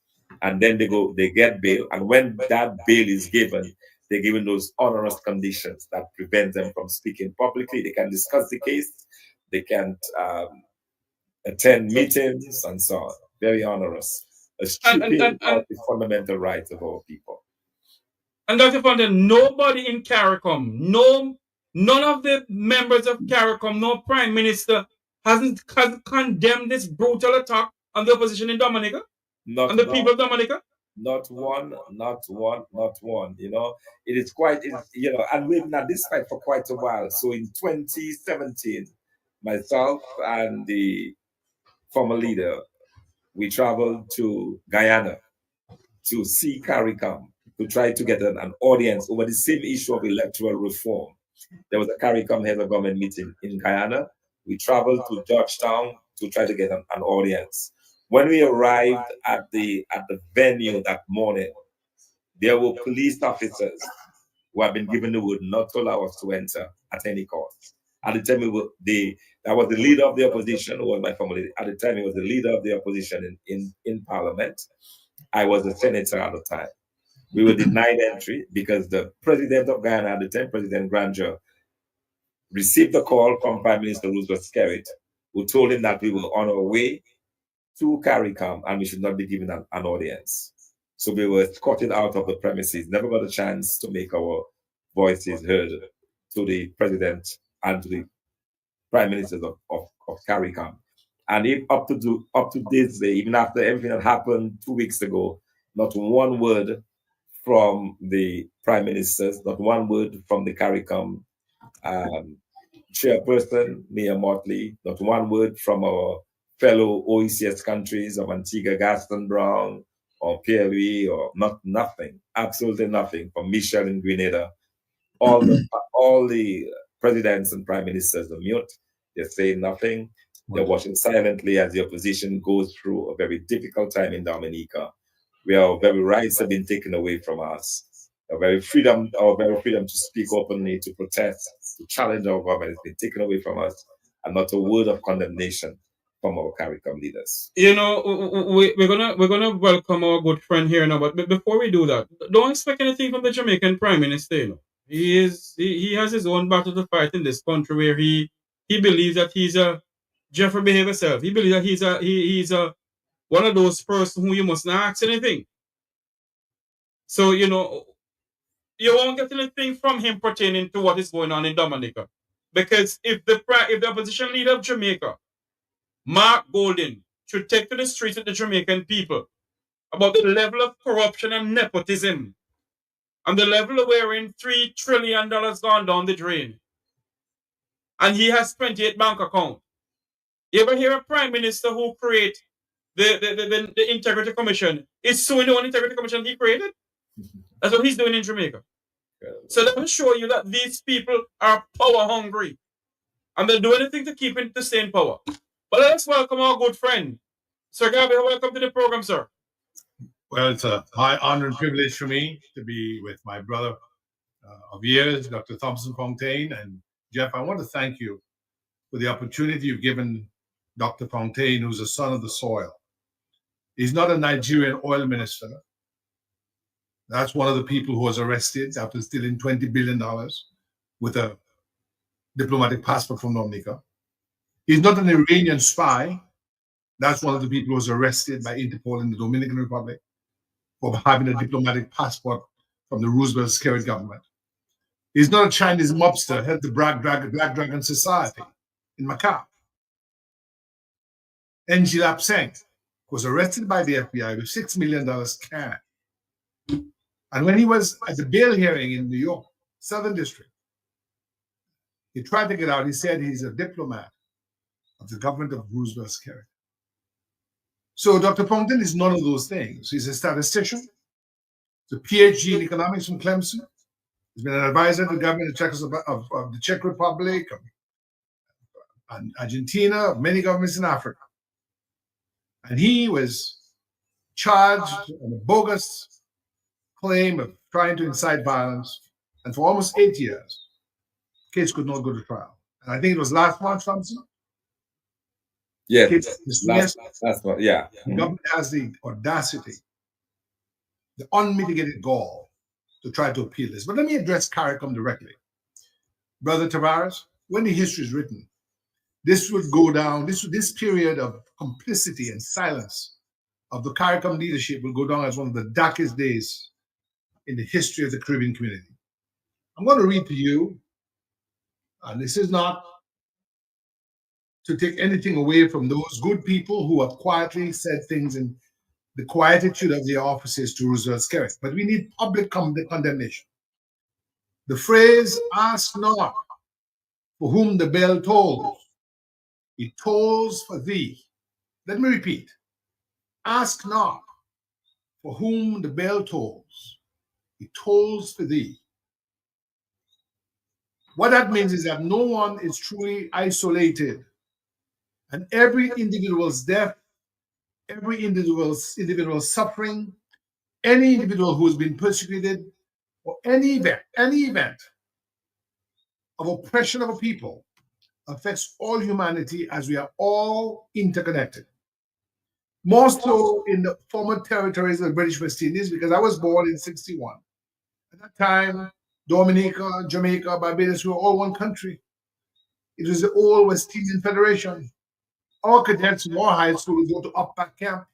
And then they get bail. And when that bail is given, they're given those onerous conditions that prevent them from speaking publicly. They can discuss the case. They can't attend meetings and so on. Very onerous. A stripping of the fundamental rights of our people. And Dr. Fontaine, nobody in CARICOM, none of the members of CARICOM, no Prime Minister has condemned this brutal attack on the opposition in Dominica? Not and the one, people of Dominica? not one, not one, not one. It is quite, and we've been at this fight for quite a while. So in 2017, myself and the former leader, we traveled to Guyana to see CARICOM, to try to get an audience over the same issue of electoral reform. There was a CARICOM head of government meeting in Guyana. We traveled to Georgetown to try to get an audience. When we arrived at the venue that morning, there were police officers who had been given the word not to allow us to enter at any cost. At the time, that was the leader of the opposition, who was my former leader. At the time, he was the leader of the opposition in Parliament. I was a senator at the time. We were denied entry because the president of Guyana at the time, President Granger, received a call from Prime Minister Roosevelt Skerrit, who told him that we were on our way to CARICOM and we should not be given an audience. So we were escorted out of the premises, never got a chance to make our voices heard to the president and to the prime ministers of CARICOM. And if up to this day, even after everything that happened 2 weeks ago, not one word from the prime ministers, not one word from the CARICOM chairperson, Mayor Motley, not one word from our fellow OECS countries of Antigua, Gaston Brown, or Pierre Louis, or nothing, absolutely nothing from Michel in Grenada. All the presidents and prime ministers are mute. They're saying nothing. They're watching silently as the opposition goes through a very difficult time in Dominica, where our very rights have been taken away from us. Our very freedom to speak openly, to protest, to challenge our government has been taken away from us, and not a word of condemnation from our CARICOM leaders. You know, we're gonna welcome our good friend here now, but before we do that, don't expect anything from the Jamaican Prime Minister. You know, he has his own battle to fight in this country where he believes that he's a Jeffrey behave himself. He believes that he's a one of those persons who you must not ask anything. So you know, you won't get anything from him pertaining to what is going on in Dominica, because if the opposition leader of Jamaica, Mark Golden, should take to the streets with the Jamaican people about the level of corruption and nepotism and the level of wherein $3 trillion gone down the drain, and he has 28 bank accounts. You ever hear a prime minister who create the Integrity Commission is suing the one Integrity Commission he created? That's what he's doing in Jamaica. So let me show you that these people are power hungry and they'll do anything to keep it to stay in power. But let's welcome our good friend, Sir Gabriel. Welcome to the program, sir. Well, it's a high honor and privilege for me to be with my brother of years, Dr. Thompson Fontaine. And Jeff, I want to thank you for the opportunity you've given Dr. Fontaine, who's a son of the soil. He's not a Nigerian oil minister. That's one of the people who was arrested after stealing $20 billion with a diplomatic passport from Dominica. He's not an Iranian spy. That's one of the people who was arrested by Interpol in the Dominican Republic for having a diplomatic passport from the Roosevelt Skerrit government. He's not a Chinese mobster, head the Black Dragon Society in Macau. Ng Lap Seng was arrested by the FBI with $6 million cash. And when he was at the bail hearing in New York, Southern District, he tried to get out. He said he's a diplomat of the government of Roosevelt Skerrit. So Dr. Fontaine is none of those things. He's a statistician, he's a PhD in economics from Clemson. He's been an advisor to the government of the Czech Republic, and Argentina, many governments in Africa. And he was charged on a bogus claim of trying to incite violence. And for almost 8 years, the case could not go to trial. And I think it was last month, Thompson. Yeah, last one, yeah. The government has the audacity, the unmitigated gall to try to appeal this. But let me address CARICOM directly. Brother Tavares, when the history is written, this would go down, this period of complicity and silence of the CARICOM leadership will go down as one of the darkest days in the history of the Caribbean community. I'm going to read to you, and this is not to take anything away from those good people who have quietly said things in the quietude of their offices to Roosevelt Skerrit, but we need public condemnation. The phrase, ask not for whom the bell tolls, it tolls for thee. Let me repeat, ask not for whom the bell tolls, it tolls for thee. What that means is that no one is truly isolated, and every individual's death, every individual's suffering, any individual who has been persecuted, or any event of oppression of a people affects all humanity, as we are all interconnected. More so in the former territories of the British West Indies, because I was born in 61. At that time, Dominica, Jamaica, Barbados were all one country. It was the old West Indian Federation. Our cadets in our high school would go to Upback Camp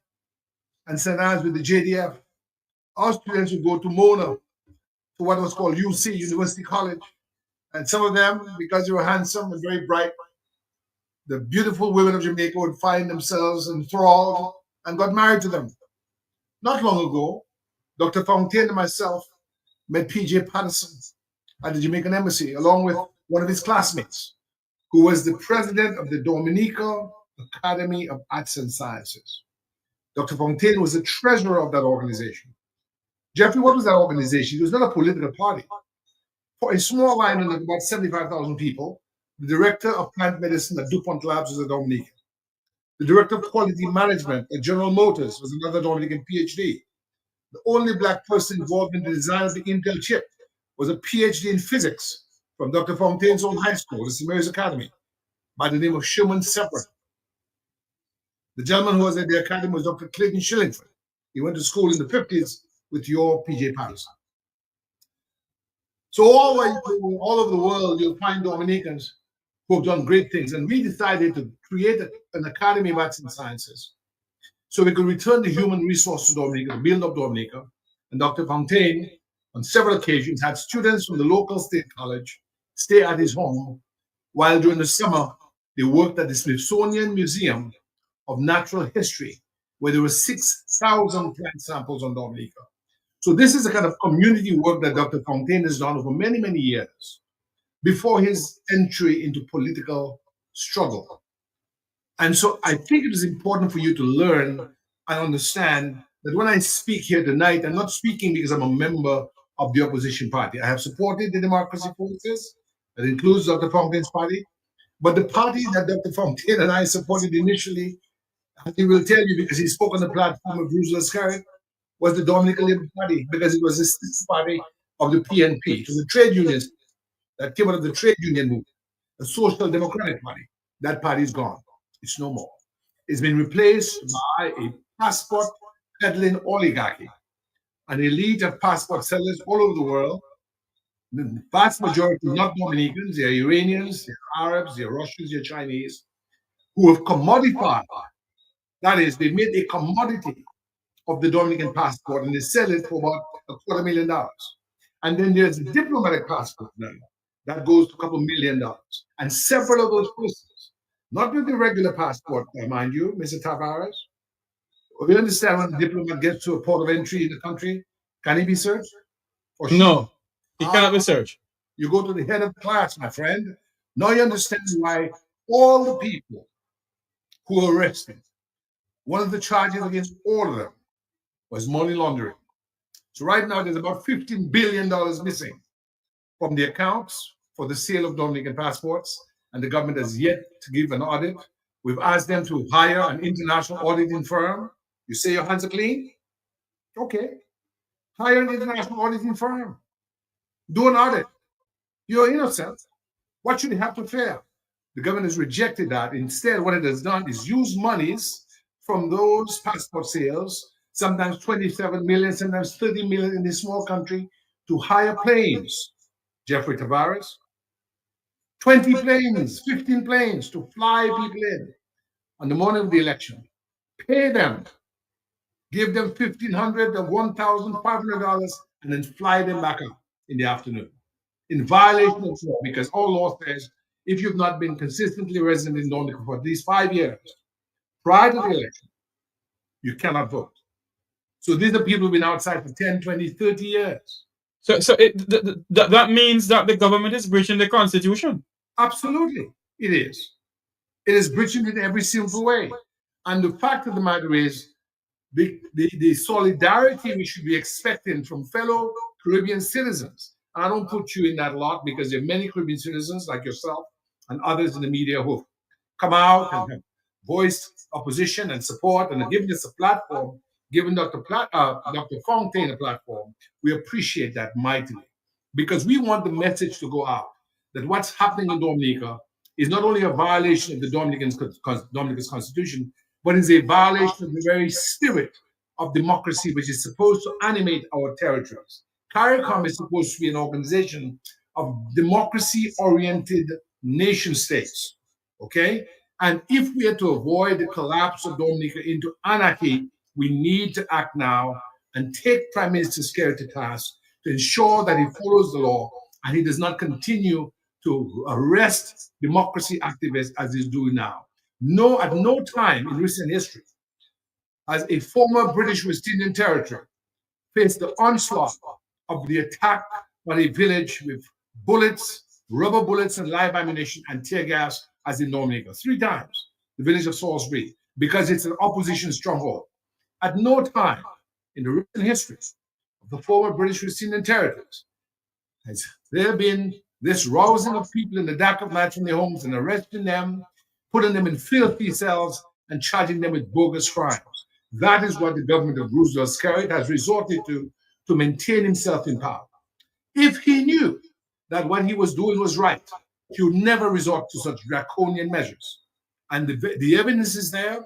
and St. Anne's with the JDF. Our students would go to Mona, to what was called UC, University College. And some of them, because they were handsome and very bright, the beautiful women of Jamaica would find themselves enthralled and got married to them. Not long ago, Dr. Fontaine and myself met P.J. Patterson at the Jamaican Embassy, along with one of his classmates, who was the president of the Dominica Academy of Arts and Sciences. Dr. Fontaine was the treasurer of that organization. Jeffrey, what was that organization? It was not a political party. For a small island of about 75,000 people, the director of plant medicine at DuPont Labs was a Dominican. The director of quality management at General Motors was another Dominican PhD. The only Black person involved in the design of the Intel chip was a PhD in physics from Dr. Fontaine's own high school, the St. Mary's Academy, by the name of Sherman Separate. The gentleman who was at the academy was Dr. Clayton Shillingford. He went to school in the 50s with your PJ Patterson. So all over the world, you'll find Dominicans who have done great things. And we decided to create an Academy of Arts and Sciences so we could return the human resource to Dominica, build up Dominica. And Dr. Fontaine, on several occasions, had students from the local state college stay at his home, while during the summer, they worked at the Smithsonian Museum of Natural History, where there were 6,000 plant samples on Dominica. So this is the kind of community work that Dr. Fontaine has done over many, many years before his entry into political struggle. And so I think it is important for you to learn and understand that when I speak here tonight, I'm not speaking because I'm a member of the opposition party. I have supported the Democracy Forces, that includes Dr. Fontaine's party, but the party that Dr. Fontaine and I supported initially, as he will tell you because he spoke on the platform of Rebuttal Scarrett, was the Dominican Labour Party, because it was the sister party of the PNP, to the trade unions that came out of the trade union movement, the Social Democratic Party. That party is gone. It's no more. It's been replaced by a passport peddling oligarchy, an elite of passport sellers all over the world. The vast majority not Dominicans, they're Iranians, they're Arabs, they're Russians, they're Chinese, who have commodified. That is, they made a commodity of the Dominican passport and they sell it for about $250,000. And then there's a diplomatic passport now that goes to a couple $1 million. And several of those persons, not with the regular passport, mind you, Mr. Tavares. We understand when a diplomat gets to a port of entry in the country, can he be searched? Or no, he cannot be searched. You go to the head of the class, my friend. Now you understand why all the people who were arrested, one of the charges against all of them was money laundering. So right now there's about $15 billion missing from the accounts for the sale of Dominican passports, and the government has yet to give an audit. We've asked them to hire an international auditing firm. You say your hands are clean? Okay. Hire an international auditing firm. Do an audit. You're innocent. What should you have to fear? The government has rejected that. Instead, what it has done is use monies from those passport sales, sometimes 27 million, sometimes 30 million in this small country, to hire planes. Jeffrey Tavares, 20 planes, 15 planes to fly people in on the morning of the election. Pay them. Give them $1,500 or $1,500 and then fly them back up in the afternoon. In violation of law, because all law says if you've not been consistently resident in Dominica for at least 5 years prior to the election, you cannot vote. So these are people who've been outside for 10, 20, 30 years. So that means that the government is breaching the Constitution? Absolutely, it is. It is breaching it in every simple way. And the fact of the matter is, the solidarity we should be expecting from fellow Caribbean citizens. And I don't put you in that lot because there are many Caribbean citizens like yourself and others in the media who have come out and have voiced opposition and support and have given us a platform, given Dr. Fontaine a platform. We appreciate that mightily because we want the message to go out that what's happening in Dominica is not only a violation of the Dominica's Constitution, but is a violation of the very spirit of democracy, which is supposed to animate our territories. CARICOM is supposed to be an organization of democracy-oriented nation states, okay? And if we are to avoid the collapse of Dominica into anarchy, we need to act now and take Prime Minister Scarrett to task to ensure that he follows the law and he does not continue to arrest democracy activists as he's doing now. No, at no time in recent history has a former British West Indian territory faced the onslaught of the attack on a village with bullets, rubber bullets, and live ammunition and tear gas as in Dominica. 3 times, the village of Salisbury, because it's an opposition stronghold. At no time in the recent history of the former British West Indian territories has there been this rousing of people in the dark of night from their homes and arresting them, putting them in filthy cells, and charging them with bogus crimes. That is what the government of Rebuttal Scarrett has resorted to maintain himself in power. If he knew that what he was doing was right, he would never resort to such draconian measures. And the evidence is there.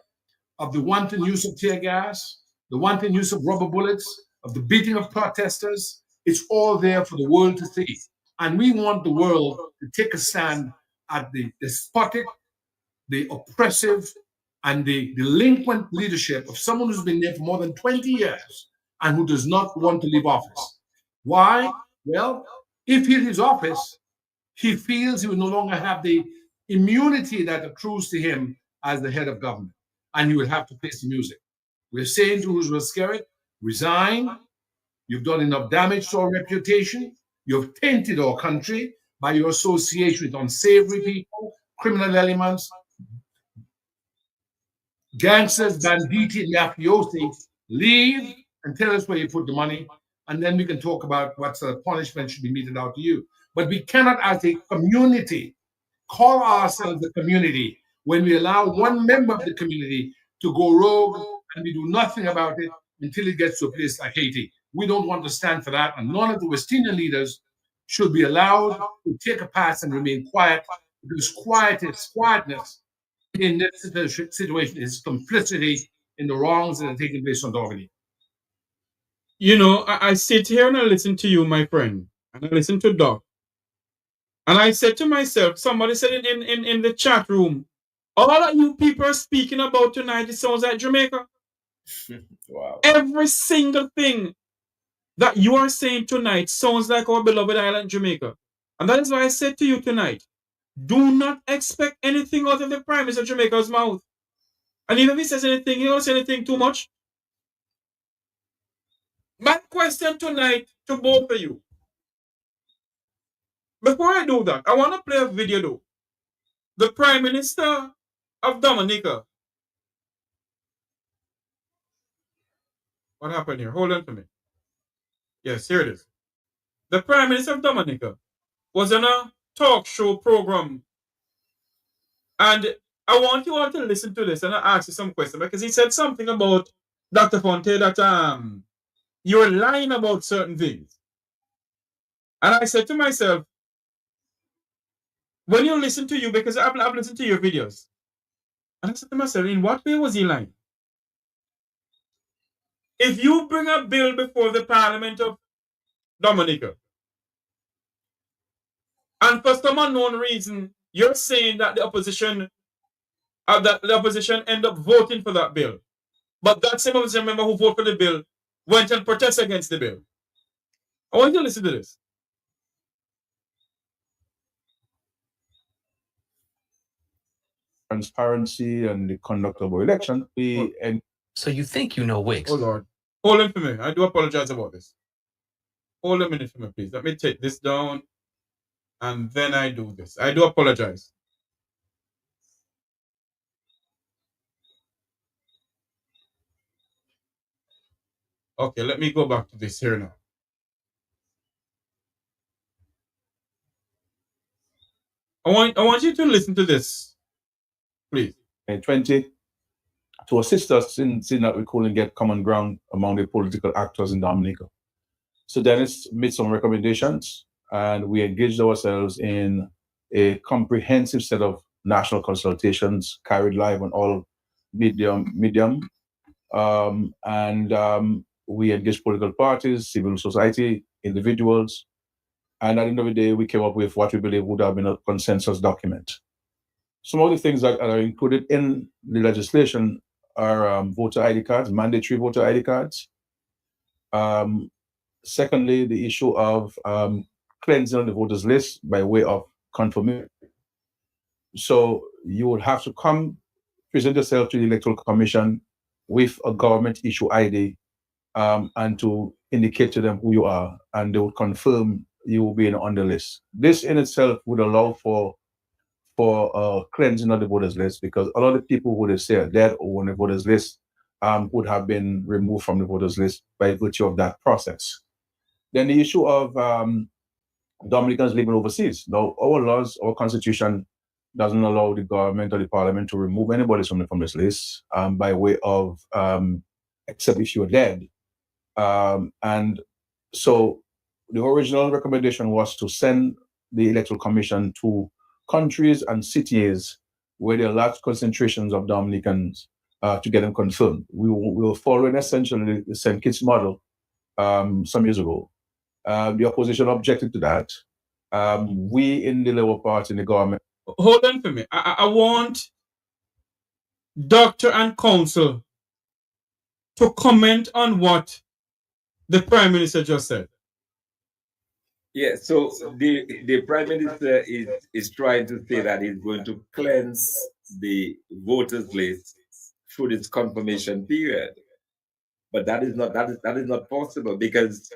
of the wanton use of tear gas, the wanton use of rubber bullets, of the beating of protesters. It's all there for the world to see. And we want the world to take a stand at the despotic, the oppressive, and the delinquent leadership of someone who's been there for more than 20 years and who does not want to leave office. Why? Well, if he leaves office, he feels he will no longer have the immunity that accrues to him as the head of government, and he will have to face the music. We're saying to Roosevelt Skerritt, resign. You've done enough damage to our reputation. You've tainted our country by your association with unsavory people, criminal elements, gangsters, banditti, and mafiosi. Leave and tell us where you put the money, and then we can talk about what sort of punishment should be meted out to you. But we cannot, as a community, call ourselves a community when we allow one member of the community to go rogue and we do nothing about it until it gets to a place like Haiti. We don't want to stand for that, and none of the West Indian leaders should be allowed to take a pass and remain quiet, because quietness in this situation is complicity in the wrongs that are taking place on Dominica. You know, I sit here and I listen to you, my friend, and I listen to Doc. And I said to myself, somebody said it in the chat room, all that you people are speaking about tonight, it sounds like Jamaica. Wow. Every single thing that you are saying tonight sounds like our beloved island Jamaica. And that is why I said to you tonight, do not expect anything out of the Prime Minister of Jamaica's mouth. And even if he says anything, he don't say anything too much. My question tonight to both of you. Before I do that, I want to play a video though. The Prime Minister of Dominica. What happened here? Hold on to me. Yes, here it is. The Prime Minister of Dominica was on a talk show program. And I want you all to listen to this and I ask you some questions, because he said something about Dr. Fonte that you're lying about certain things. And I said to myself, when you listen to you, because I've listened to your videos, and I said to myself, in what way was he lying? If you bring a bill before the Parliament of Dominica, and for some unknown reason, you're saying that the opposition end up voting for that bill, but that same opposition member who voted for the bill went and protested against the bill. I want you to listen to this. Transparency and the conduct of our election, So you think you know Wicks? Oh Lord. Hold on for me. I do apologize about this. Hold a minute for me, please. Let me take this down and then I do this. I do apologize. Okay, let me go back to this here now. I want you to listen to this, please. 20 to assist us in seeing that we couldn't get common ground among the political actors in Dominica. So Dennis made some recommendations, and we engaged ourselves in a comprehensive set of national consultations carried live on all medium. We engaged political parties, civil society, individuals, and at the end of the day, we came up with what we believe would have been a consensus document. Some of the things that are included in the legislation are voter ID cards, mandatory voter ID cards. Secondly, the issue of cleansing the voters list by way of confirmation. So you would have to present yourself to the Electoral Commission with a government issue ID and to indicate to them who you are, and they would confirm you will be on the list. This in itself would allow for cleansing of the voters list, because a lot of people who they say are dead or on the voters list would have been removed from the voters list by virtue of that process. Then the issue of Dominicans living overseas. Now, our laws, our constitution doesn't allow the government or the parliament to remove anybody from this list by way of, except if you're dead. And so the original recommendation was to send the Electoral Commission to countries and cities where there are large concentrations of Dominicans to get them confirmed. We were following essentially the St. Kitts model some years ago. The opposition objected to that. We in the Labour Party in the government. Hold on for me. I want Doctor and Counsel to comment on what the Prime Minister just said. Yeah, so the Prime Minister is trying to say that he's going to cleanse the voters list through this confirmation period. But that is not possible, because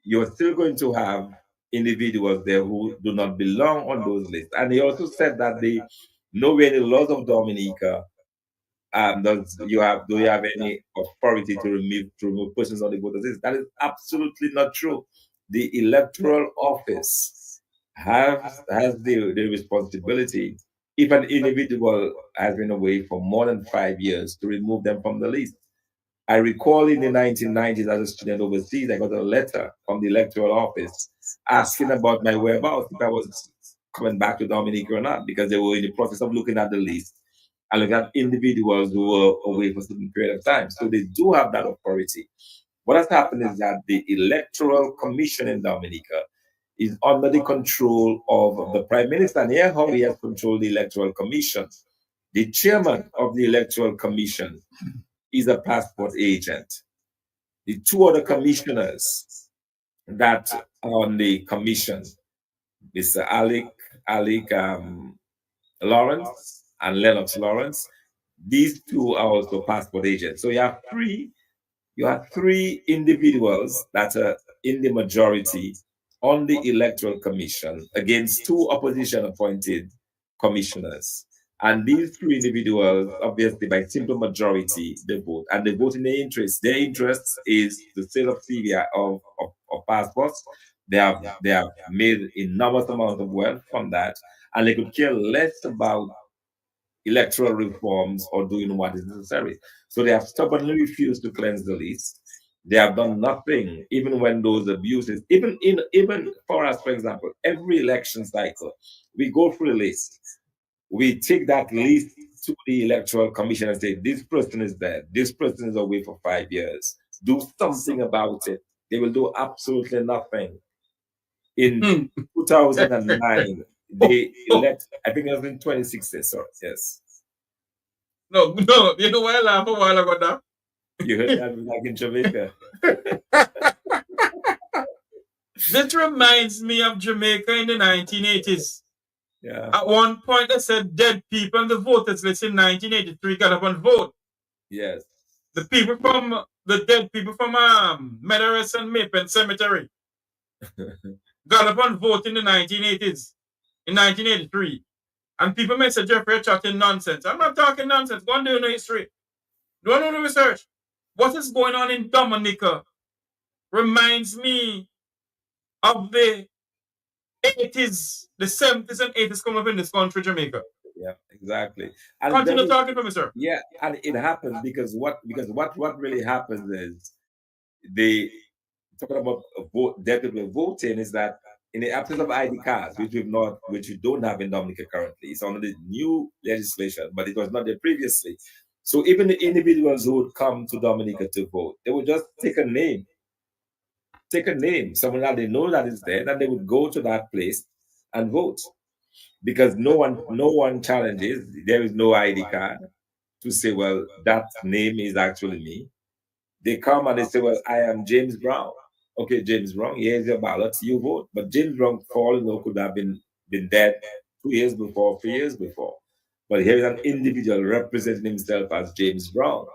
you're still going to have individuals there who do not belong on those lists. And he also said that nowhere in the laws of Dominica do you have any authority to remove persons on the voters list. That is absolutely not true. The electoral office has the responsibility, if an individual has been away for more than 5 years, to remove them from the list. I recall in the 1990s, as a student overseas, I got a letter from the electoral office asking about my whereabouts, if I was coming back to Dominica or not, because they were in the process of looking at the list and looking at individuals who were away for a certain period of time. So they do have that authority. What has happened is that the Electoral Commission in Dominica is under the control of the Prime Minister. And here how he has controlled the Electoral Commission. The chairman of the Electoral Commission is a passport agent. The two other commissioners that are on the commission, Mr. Alec Lawrence and Lennox Lawrence, these two are also passport agents. So you have three individuals that are in the majority on the Electoral Commission against two opposition appointed commissioners. And these three individuals, obviously by simple majority, they vote. And they vote in their interest. Their interest is the sale of CVI of passports. They have made enormous amount of wealth from that. And they could care less about electoral reforms or doing what is necessary. So they have stubbornly refused to cleanse the list. They have done nothing, even when those abuses, even for us, for example, every election cycle, we go through a list. We take that list to the Electoral Commission and say, this person is dead, this person is away for 5 years. Do something about it. They will do absolutely nothing. In 2009, they elect, I think it was in 2016, sorry, yes. No, you know why I laughed a while ago now? You heard that like in Jamaica. This reminds me of Jamaica in the 1980s. Yeah. At one point, they said dead people on the voters list in 1983 got up and vote. Yes. The dead people from Meadows and Maple Cemetery got up and vote in the 1980s, in 1983. And people may say, Jeffrey, you're chatting nonsense. I'm not talking nonsense. Go and do the history. Do I know the research? What is going on in Dominica reminds me of the 80s, the 70s and 80s coming up in this country, Jamaica. Yeah, exactly. And continue talking for me, sir. Yeah, and it happens because what really happens is talking about dead people voting is that in the absence of ID cards, which we don't have in Dominica currently, it's under the new legislation, but it was not there previously. So even the individuals who would come to Dominica to vote, they would just take a name, someone that they know that is there, and they would go to that place and vote. Because no one challenges, there is no ID card to say, well, that name is actually me. They come and they say, well, I am James Brown. Okay, James Brown, here's your ballot, you vote. But James Brown, for all you know, could have been dead 2 years before, 3 years before. But here is an individual representing himself as James Brown.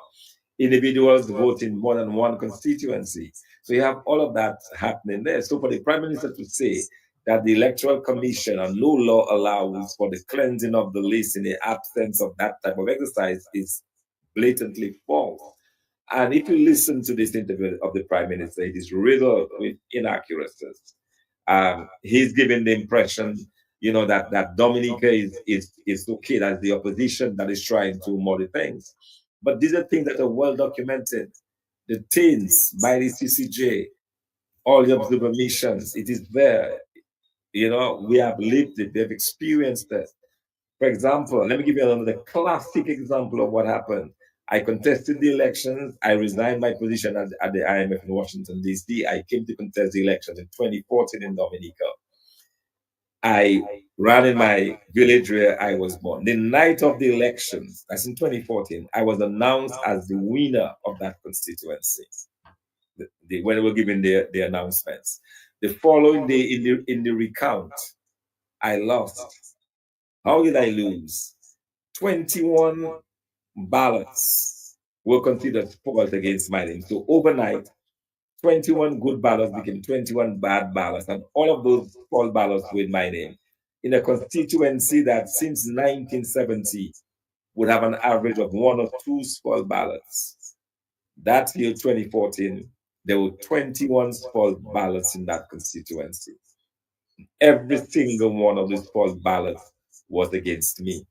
Individuals vote in more than one constituency. So you have all of that happening there. So for the Prime Minister to say that the Electoral Commission and no law allows for the cleansing of the list in the absence of that type of exercise is blatantly false. And if you listen to this interview of the Prime Minister, it is riddled with inaccuracies. He's giving the impression, that Dominica is okay, that's the opposition that is trying to model things. But these are things that are well documented. The things by the CCJ, all the observer missions, it is there. We have lived it, they've experienced it. For example, let me give you another classic example of what happened I contested the elections. I resigned my position at the IMF in Washington, D.C. I came to contest the elections in 2014 in Dominica. I ran in my village where I was born. The night of the elections, that's in 2014, I was announced as the winner of that constituency when they were giving the announcements. The following day in the recount, I lost. How did I lose? 21 ballots were considered false against my name. So overnight, 21 good ballots became 21 bad ballots, and all of those false ballots were in my name. In a constituency that since 1970 would have an average of 1 or 2 false ballots. That year, 2014, there were 21 false ballots in that constituency. Every single one of those false ballots was against me.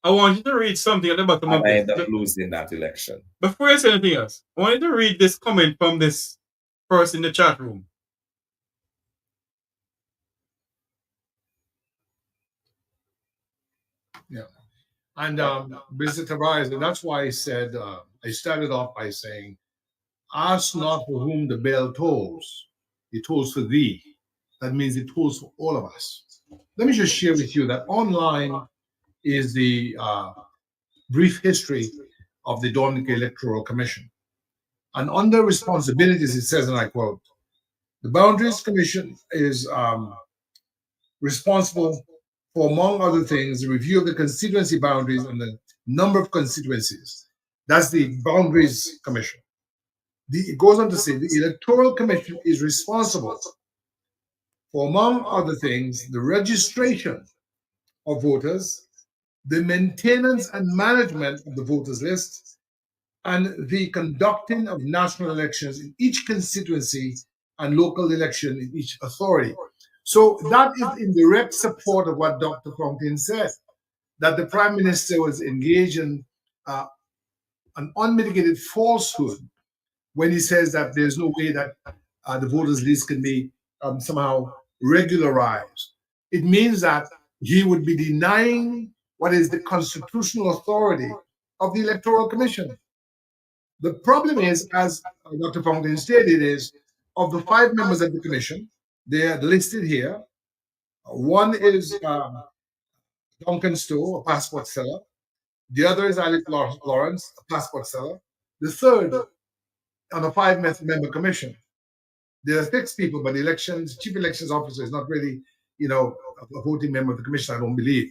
I want you to read something at the bottom of And I this. ended up losing that election. Before you say anything else, I want you to read this comment from this person in the chat room. Yeah. And Mr. Tavares, and that's why I said, I started off by saying, ask not for whom the bell tolls, it tolls for thee. That means it tolls for all of us. Let me just share with you that online is the brief history of the Dominica Electoral Commission. And under responsibilities, it says, and I quote, the Boundaries Commission is responsible for, among other things, the review of the constituency boundaries and the number of constituencies. That's the Boundaries Commission. It goes on to say the Electoral Commission is responsible for, among other things, the registration of voters, the maintenance and management of the voters list, and the conducting of national elections in each constituency and local election in each authority. So that is in direct support of what Dr. Fontaine said, that the Prime Minister was engaged in an unmitigated falsehood when he says that there's no way that the voters list can be somehow regularized. It means that he would be denying what is the constitutional authority of the Electoral Commission. The problem is, as Dr. Fontaine stated, is of the 5 members of the commission, they are listed here. One is Duncan Stowe, a passport seller. The other is Alec Lawrence, a passport seller. The third on a 5-member commission. There are 6 people, but the chief elections officer is not really, a voting member of the commission, I don't believe.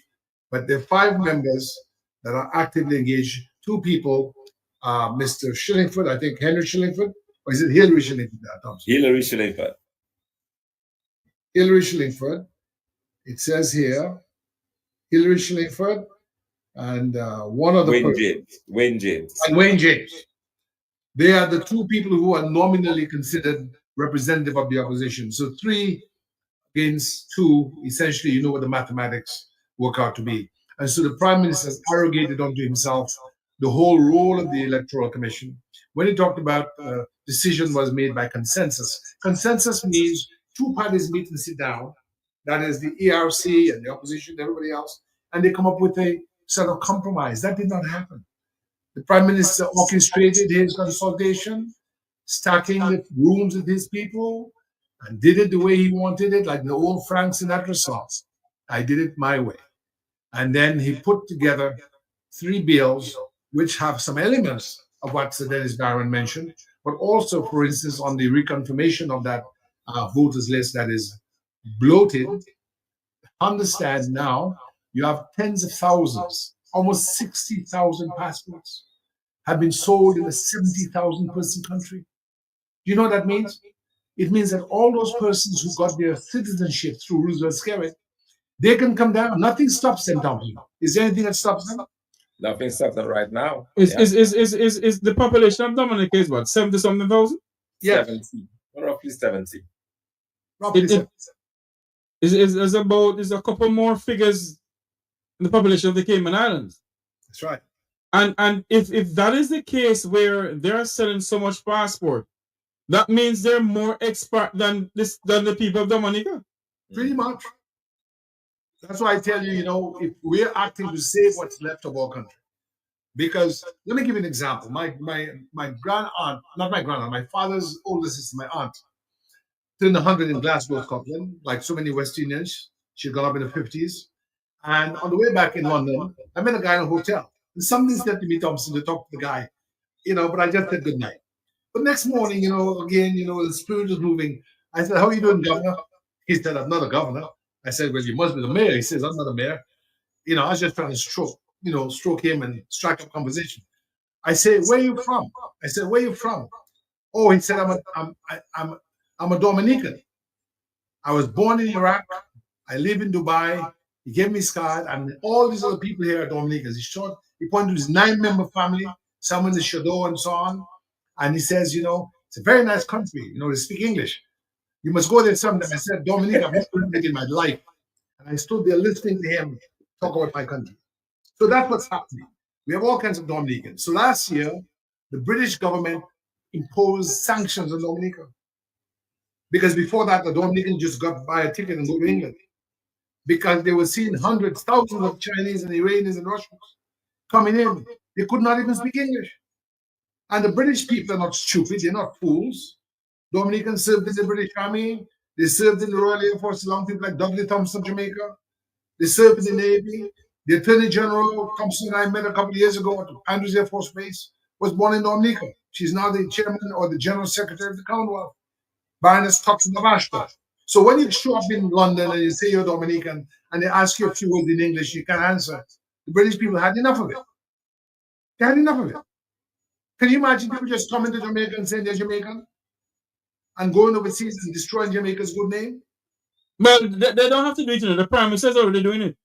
But there are 5 members that are actively engaged. 2 people, Mr. Shillingford, I think Henry Shillingford, or is it Hillary Shillingford? Hillary Shillingford. Hillary Shillingford. It says here, Hillary Shillingford, and one other Wayne person. James. Wayne James. And Wayne James. They are the 2 people who are nominally considered representative of the opposition. So 3 against 2, essentially, you know what the mathematics work out to be. And so the Prime Minister has arrogated onto himself the whole role of the Electoral Commission. When he talked about decision was made by consensus. Consensus means 2 parties meet and sit down. That is the ERC and the opposition, everybody else, and they come up with a sort of compromise. That did not happen. The Prime Minister orchestrated his consultation, stacking the rooms with his people, and did it the way he wanted it, like the old Frank Sinatra song. I did it my way. And then he put together 3 bills, which have some elements of what Sir Dennis Barron mentioned, but also, for instance, on the reconfirmation of that voters list that is bloated. Understand now, you have tens of thousands, almost 60,000 passports have been sold in a 70,000 person country. Do you know what that means? It means that all those persons who got their citizenship through Roosevelt Skerritt, they can come down. Nothing stops them, Tom. Is there anything that stops them? Nothing stops them right now. Is the population of Dominica is what, 70-something thousand? Yes. 70. Roughly 70. Roughly 70. Is a couple more figures in the population of the Cayman Islands. That's right. And if that is the case where they're selling so much passport, that means they're more expert than the people of Dominica. Pretty much. That's why I tell you, if we're acting to save what's left of our country, Because let me give you an example. My grand aunt, not my grand aunt, my father's older sister, my aunt, turned 100 in Glasgow, Scotland, like so many West Indians. She had gone up in the 50s. And on the way back in London, I met a guy in a hotel. And something said to me, Thompson, to talk to the guy, but I just said good night. But next morning, again, the spirit was moving. I said, how are you doing, governor? He said, I'm not a governor. I said, well, you must be the mayor. He says, I'm not a mayor. I was just trying to stroke him and strike up conversation. I said, where are you from? I said, where are you from? Oh, he said, I'm a Dominican. I was born in Iraq. I live in Dubai. He gave me his card, and all these other people here are Dominicans. He pointed to his 9-member family, some in the Shadow and so on. And he says, it's a very nice country. They speak English. You must go there sometime. I said, Dominica, I've never been there in my life. And I stood there listening to him talk about my country. So that's what's happening. We have all kinds of Dominicans. So last year, the British government imposed sanctions on Dominica. Because before that, the Dominicans just got to buy a ticket and go to England. Because they were seeing hundreds, thousands of Chinese and Iranians and Russians coming in. They could not even speak English. And the British people are not stupid. They're not fools. Dominicans served in the British Army. They served in the Royal Air Force along people like Dudley Thompson of Jamaica. They served in the Navy. The Attorney General Thompson and I met a couple of years ago at Andrews Air Force Base, was born in Dominica. She's now the chairman or the general secretary of the Commonwealth, Baroness Thompson of Ashton. So when you show up in London and you say you're Dominican and they ask you a few words in English, you can't answer. The British people had enough of it. They had enough of it. Can you imagine people just coming to Jamaica and saying they're Jamaican and going overseas and destroying Jamaica's good name? Well, they don't have to do it. The Prime Minister's already doing it.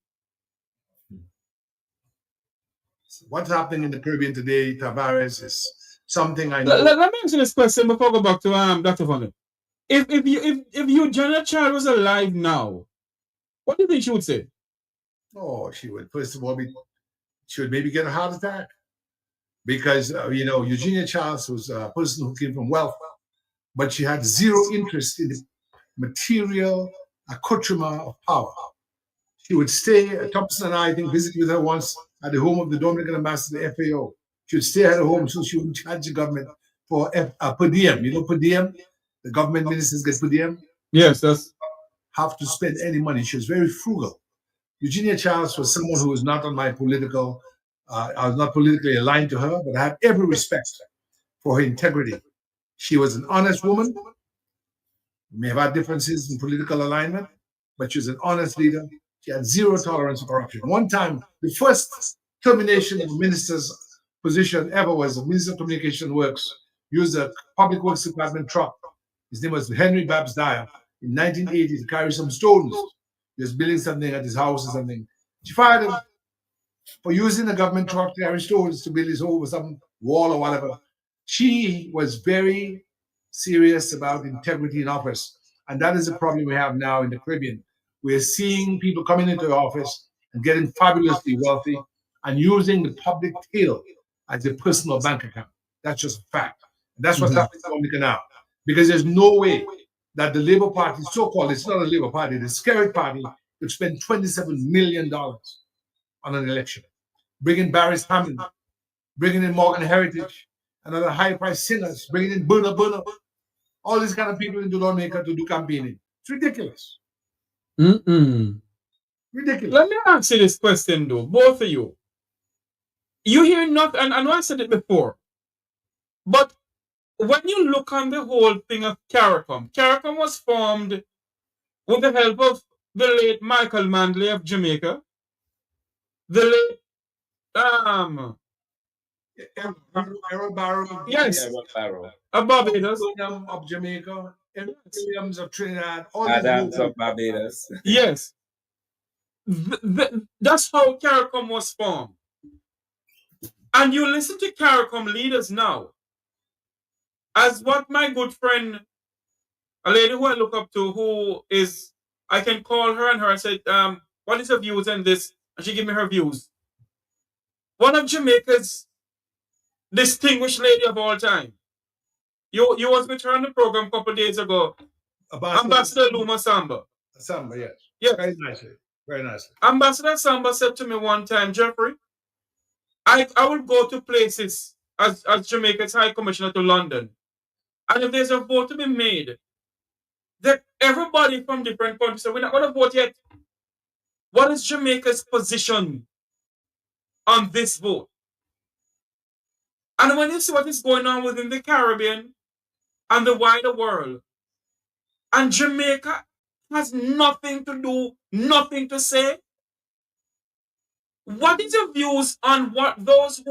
What's happening in the Caribbean today, Tavares, is something I know. Let me answer this question before I go back to Dr. Fonda. If Eugenia Child was alive now, what do you think she would say? Oh, she would. First of all, she would maybe get a heart attack. Because, Eugenia Childs was a person who came from wealth, but she had zero interest in the material accoutrement of power. She would stay, Thompson and I think, visited with her once at the home of the Dominican ambassador, FAO. She would stay at her home so she wouldn't charge the government for per diem. You know per diem? The government ministers get per diem. Yes, that's have to spend any money. She was very frugal. Eugenia Childs was someone who was not on my political, I was not politically aligned to her, but I had every respect for her integrity. She was an honest woman. We may have had differences in political alignment, but she was an honest leader. She had zero tolerance for corruption. One time, the first termination of a minister's position ever was the Minister of Communication Works used a public works department truck. His name was Henry Babs Dyer in 1980 to carry some stones. He was building something at his house or something. She fired him for using the government truck to carry stones to build his home or some wall or whatever. She was very serious about integrity in office. And that is a problem we have now in the Caribbean. We're seeing people coming into office and getting fabulously wealthy and using the public till as a personal bank account. That's just a fact. And that's what's happening in Dominica now. Because there's no way that the Labour Party, so-called, it's not a Labour Party, the Skerritt Party, would spend $27 million on an election. Bringing Barris Hammond, bringing in Morgan Heritage, and other high-priced singers, bringing in Burna, all these kind of people into Dominica to do campaigning. It's ridiculous. Ridiculous. Let me ask you this question, though, both of you. You hear nothing, and I know I said it before, but when you look on the whole thing of CARICOM was formed with the help of the late Michael Manley of Jamaica, the late Errol Barrow. Yes, Errol Barrow. of Barbados. Of Jamaica, Williams of Trinidad, all Adams these of Barbados. Yes. That's how CARICOM was formed. And you listen to CARICOM leaders now, as what my good friend, a lady who I look up to, who is, I can call her and her, I said, what is her views on this? And she gave me her views. One of Jamaica's distinguished lady of all time. You was with her on the program a couple of days ago. Ambassador Luma Samba. Samba, yes. Yes. Very nicely. Very nicely. Ambassador Samba said to me one time, Jeffrey, I will go to places as Jamaica's High Commissioner to London. And if there's a vote to be made, that everybody from different countries, so we're not going to vote yet. What is Jamaica's position on this vote? And when you see what is going on within the Caribbean and the wider world, and Jamaica has nothing to do, nothing to say, what is your views on what those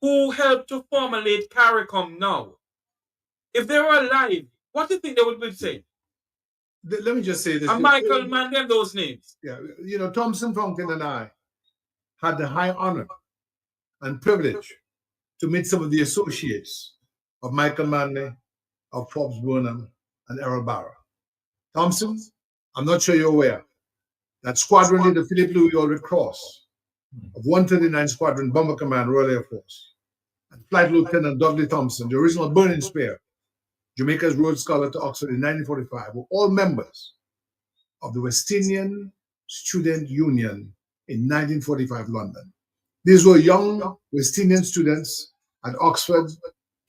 who helped to formulate CARICOM now? If they were alive, what do you think they would be saying? Let me just say this. And Michael Mann and those names. Yeah, you know, Thompson Fountain and I had the high honor and privilege to meet some of the associates of Michael Manley, of Forbes Burnham, and Errol Barra. Thompson, I'm not sure you're aware, that squadron leader Philip Louis Aldrich Cross of 139 Squadron Bomber Command, Royal Air Force, and Flight Lieutenant Dudley Thompson, the original Burning Spear, Jamaica's Rhodes Scholar to Oxford in 1945, were all members of the West Indian Student Union in 1945 London. These were young West Indian students at Oxford,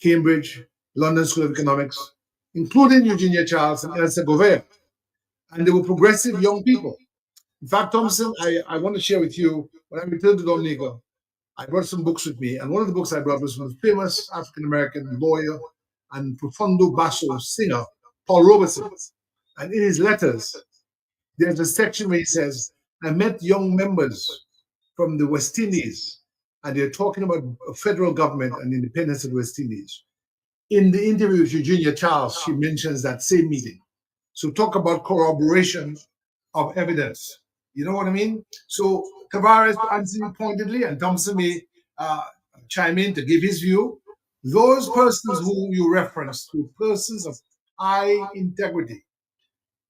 Cambridge, London School of Economics, including Eugenia Charles and Elsa Gouvet. And they were progressive young people. In fact, Thompson, I want to share with you, when I returned to Dominica, I brought some books with me. And one of the books I brought was from the famous African-American lawyer and profundo basso singer, Paul Robeson. And in his letters, there's a section where he says, I met young members from the West Indies, and they're talking about a federal government and independence of the West Indies. In the interview with Eugenia Charles, she mentions that same meeting. So talk about corroboration of evidence. You know what I mean? So Tavares answered you pointedly, and Thompson may chime in to give his view. Those persons who you referenced were persons of high integrity.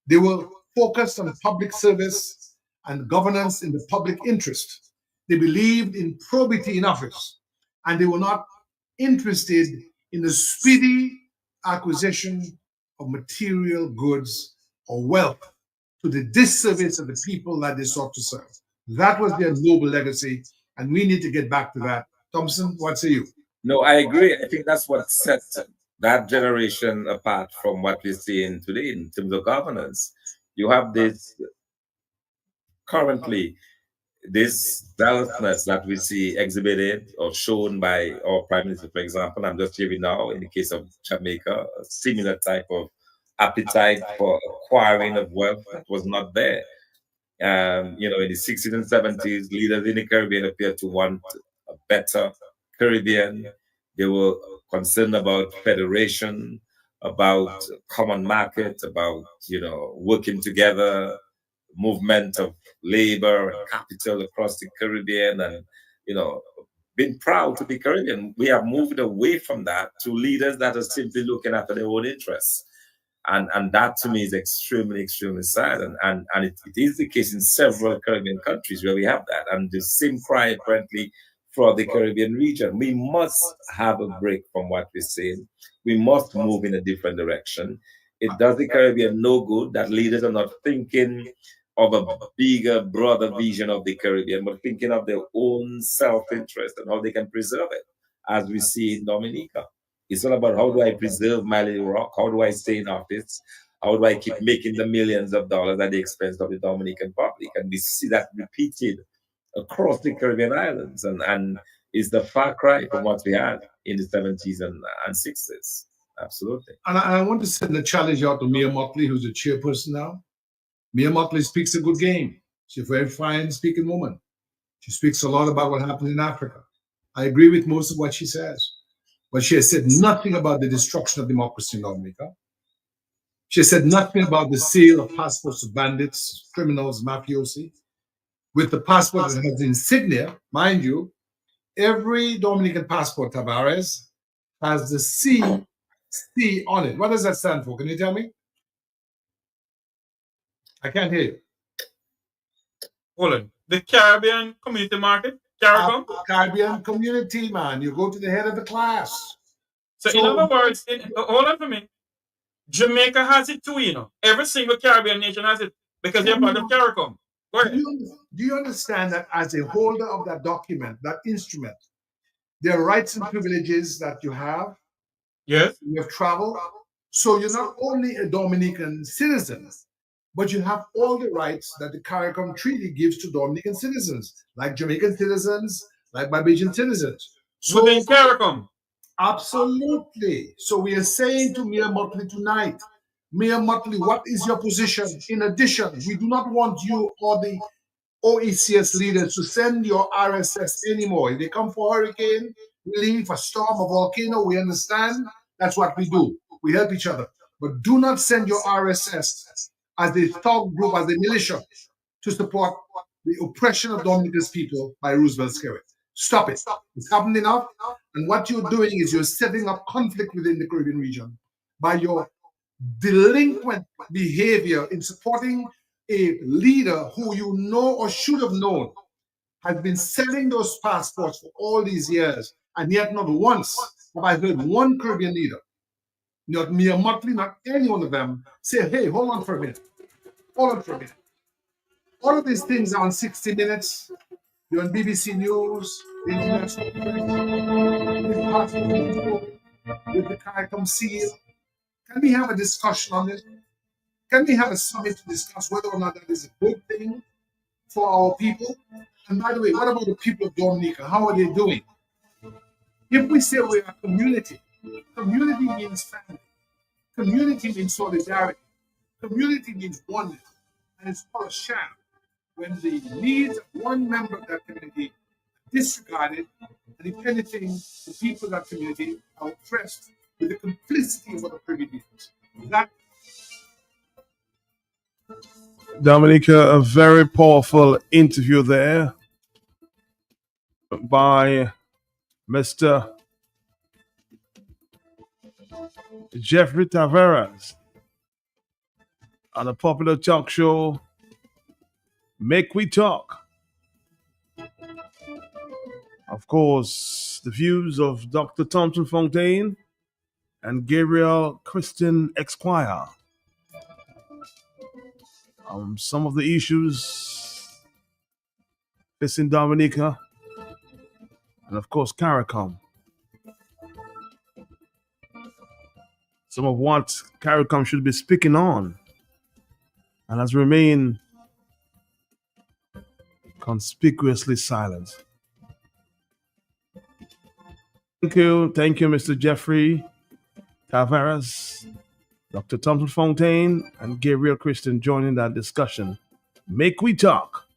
They were focused on public service and governance in the public interest. They believed in probity in office, and they were not interested in the speedy acquisition of material goods or wealth to the disservice of the people that they sought to serve. That was their noble legacy, and we need to get back to that. Thompson, what say you? No, I agree. I think that's what set that generation apart from what we're seeing today in terms of governance. You have this currently, this zealousness that we see exhibited or shown by our Prime Minister, for example. I'm just hearing now, in the case of Jamaica, a similar type of appetite for acquiring of wealth that was not there. You know, in the 60s and 70s, leaders in the Caribbean appeared to want a better Caribbean. They were concerned about federation, about common market, about, you know, working together, movement of labor and capital across the Caribbean, and, you know, being proud to be Caribbean. We have moved away from that to leaders that are simply looking after their own interests. And that to me is extremely, extremely sad. And it is the case in several Caribbean countries where we have that. And the same cry apparently for the Caribbean region. We must have a break from what we're saying. We must move in a different direction. It does the Caribbean no good that leaders are not thinking of a bigger, broader vision of the Caribbean, but thinking of their own self-interest and how they can preserve it, as we see in Dominica. It's all about, how do I preserve my little rock? How do I stay in office? How do I keep making the millions of dollars at the expense of the Dominican public? And we see that repeated across the Caribbean islands. And it's the far cry from what we had in the 70s and 60s. Absolutely. And I want to send a challenge out to Mia Motley, who's the chairperson now. Mia Motley speaks a good game. She's a very fine speaking woman. She speaks a lot about what happened in Africa. I agree with most of what she says. But she has said nothing about the destruction of democracy in Dominica. She has said nothing about the sale of passports to bandits, criminals, mafiosi. With the passport that has the insignia, mind you, every Dominican passport, Tavares, has the C on it. What does that stand for? Can you tell me? I can't hear you. Hold on. The Caribbean Community Market? CARICOM? Caribbean Community, man. You go to the head of the class. So in other words, hold on for me. Jamaica has it too, you know. Every single Caribbean nation has it because they're part of CARICOM. Go ahead. Do you understand that as a holder of that document, that instrument, there are rights and privileges that you have? Yes. You have traveled. So you're not only a Dominican citizen, but you have all the rights that the CARICOM Treaty gives to Dominican citizens, like Jamaican citizens, like Barbadian citizens. So Within CARICOM. absolutely. So we are saying to Mayor Motley tonight, Mayor Motley, what is your position? In addition, we do not want you or the OECS leaders to send your RSS anymore. If they come for hurricane relief, a storm, a volcano, we understand. That's what we do. We help each other. But do not send your RSS as a thug group, as a militia, to support the oppression of Dominica's people by Roosevelt Skerrit. Stop it. It's happened enough. And what you're doing is you're setting up conflict within the Caribbean region by your delinquent behavior in supporting a leader who you know or should have known has been selling those passports for all these years, and yet not once have I heard one Caribbean leader, not Mayor Motley, not any one of them, say, hey, hold on for a minute. Hold on for a minute. All of these things are on 60 Minutes, you're on BBC News, the international press, this passport with the CARICOM seal. Can we have a discussion on this? Can we have a summit to discuss whether or not that is a good thing for our people? And by the way, what about the people of Dominica? How are they doing? If we say we're a community, community means family. Community means solidarity. Community means oneness. And it's called a sham when the needs of one member of that community are disregarded, and if anything, the people of that community are oppressed with the complicity of other privileges. That Dominica, a very powerful interview there by Mr. Jeffrey Taveras on a popular talk show, Make We Talk. Of course, the views of Dr. Thompson Fontaine and Gabriel Christian Esquire. Some of the issues facing Dominica, and of course CARICOM. Some of what CARICOM should be speaking on, and has remained conspicuously silent. Thank you, Mr. Jeffrey Taveras, Dr. Thompson Fontaine, and Gabriel Christian joining that discussion. Make We Talk,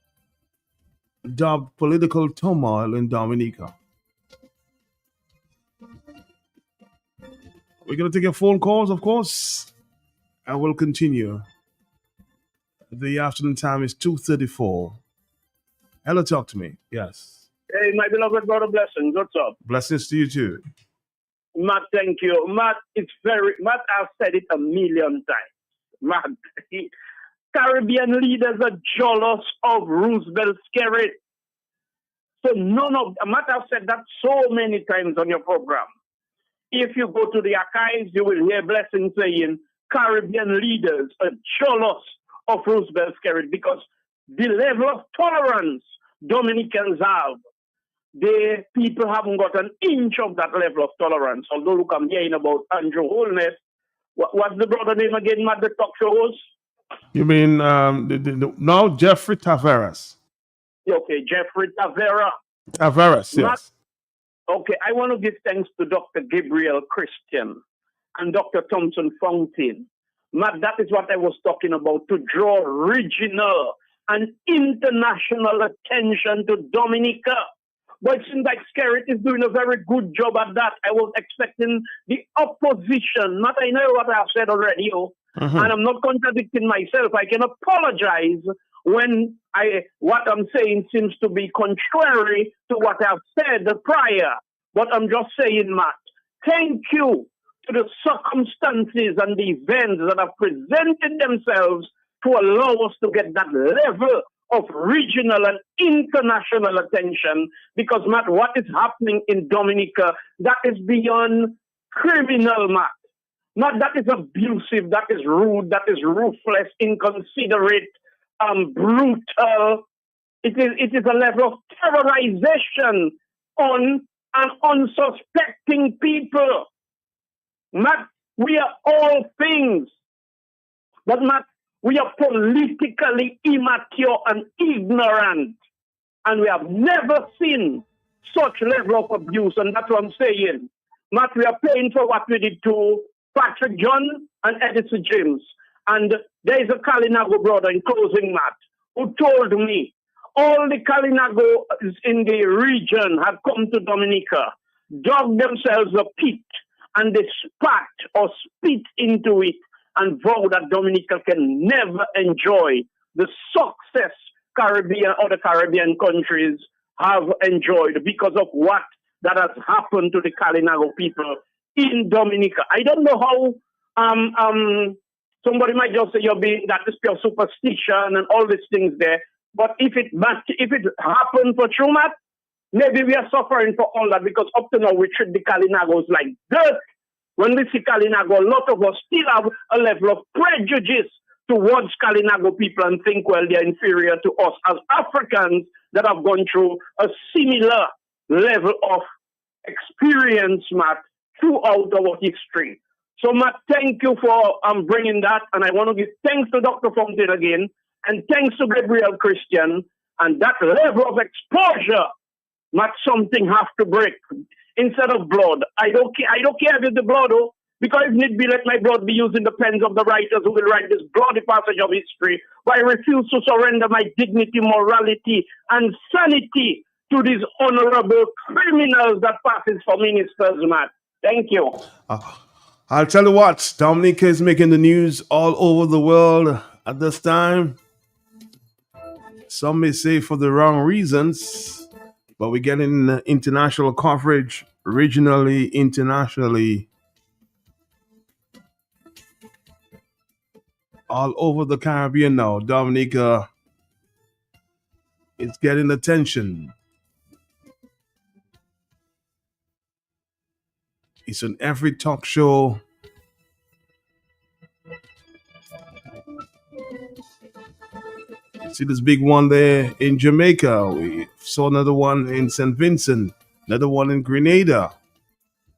dubbed political turmoil in Dominica. We're going to take your phone calls, of course, and we'll continue. The afternoon time is 2:34. Hello, talk to me. Yes. Hey, my beloved brother, blessings. What's up? Blessings to you too. Matt, thank you. Matt, I've said it a million times. Matt, Caribbean leaders are jealous of Roosevelt Skerrit. So Matt, I've said that so many times on your program. If you go to the archives, you will hear Blessing saying Caribbean leaders are jealous of Roosevelt Skerrit because the level of tolerance Dominicans have, the people haven't got an inch of that level of tolerance. Although, look, I'm hearing about Andrew Holness. What's the brother name again, Matt, the talk show host? You mean no, Jeffrey Taveras? Okay, Jeffrey Tavera. Taveras, yes. Okay, I want to give thanks to Dr. Gabriel Christian and Dr. Thompson Fontaine. Matt, that is what I was talking about, to draw regional and international attention to Dominica. But it seems like Skerrit is doing a very good job at that. I was expecting the opposition. Matt, I know what I've said already, and I'm not contradicting myself. I can apologize when what I'm saying seems to be contrary to what I've said prior. But I'm just saying, Matt, thank you to the circumstances and the events that have presented themselves to allow us to get that level of regional and international attention. Because, Matt, what is happening in Dominica, that is beyond criminal, Matt. Matt, that is abusive, that is rude, that is ruthless, inconsiderate, brutal, It is a level of terrorization on an unsuspecting people. Matt, we are all things. But Matt, we are politically immature and ignorant. And we have never seen such level of abuse. And that's what I'm saying. Matt, we are paying for what we did to Patrick John and Edison James. And there is a Kalinago brother in closing, Matt, who told me all the Kalinagos in the region have come to Dominica, dug themselves a pit, and they spat or spit into it and vow that Dominica can never enjoy the success other Caribbean countries have enjoyed because of what that has happened to the Kalinago people in Dominica. I don't know how somebody might just say that is pure superstition and all these things there. But if it happened for true, Matt, maybe we are suffering for all that because up to now we treat the Kalinagos like dirt. When we see Kalinago, a lot of us still have a level of prejudice towards Kalinago people and think, well, they're inferior to us as Africans that have gone through a similar level of experience, Matt, throughout our history. So, Matt, thank you for bringing that. And I want to give thanks to Dr. Fountain again, and thanks to Gabriel Christian. And that level of exposure, Matt, something have to break. Instead of blood, I don't care if it's the blood, because if need be, let my blood be used in the pens of the writers who will write this bloody passage of history. But I refuse to surrender my dignity, morality, and sanity to these honorable criminals that passes for ministers, Matt. Thank you. I'll tell you what, Dominica is making the news all over the world at this time. Some may say for the wrong reasons, but we're getting international coverage, regionally, internationally, all over the Caribbean now. Dominica is getting attention. It's on every talk show. See this big one there in Jamaica. We saw another one in St. Vincent, another one in Grenada.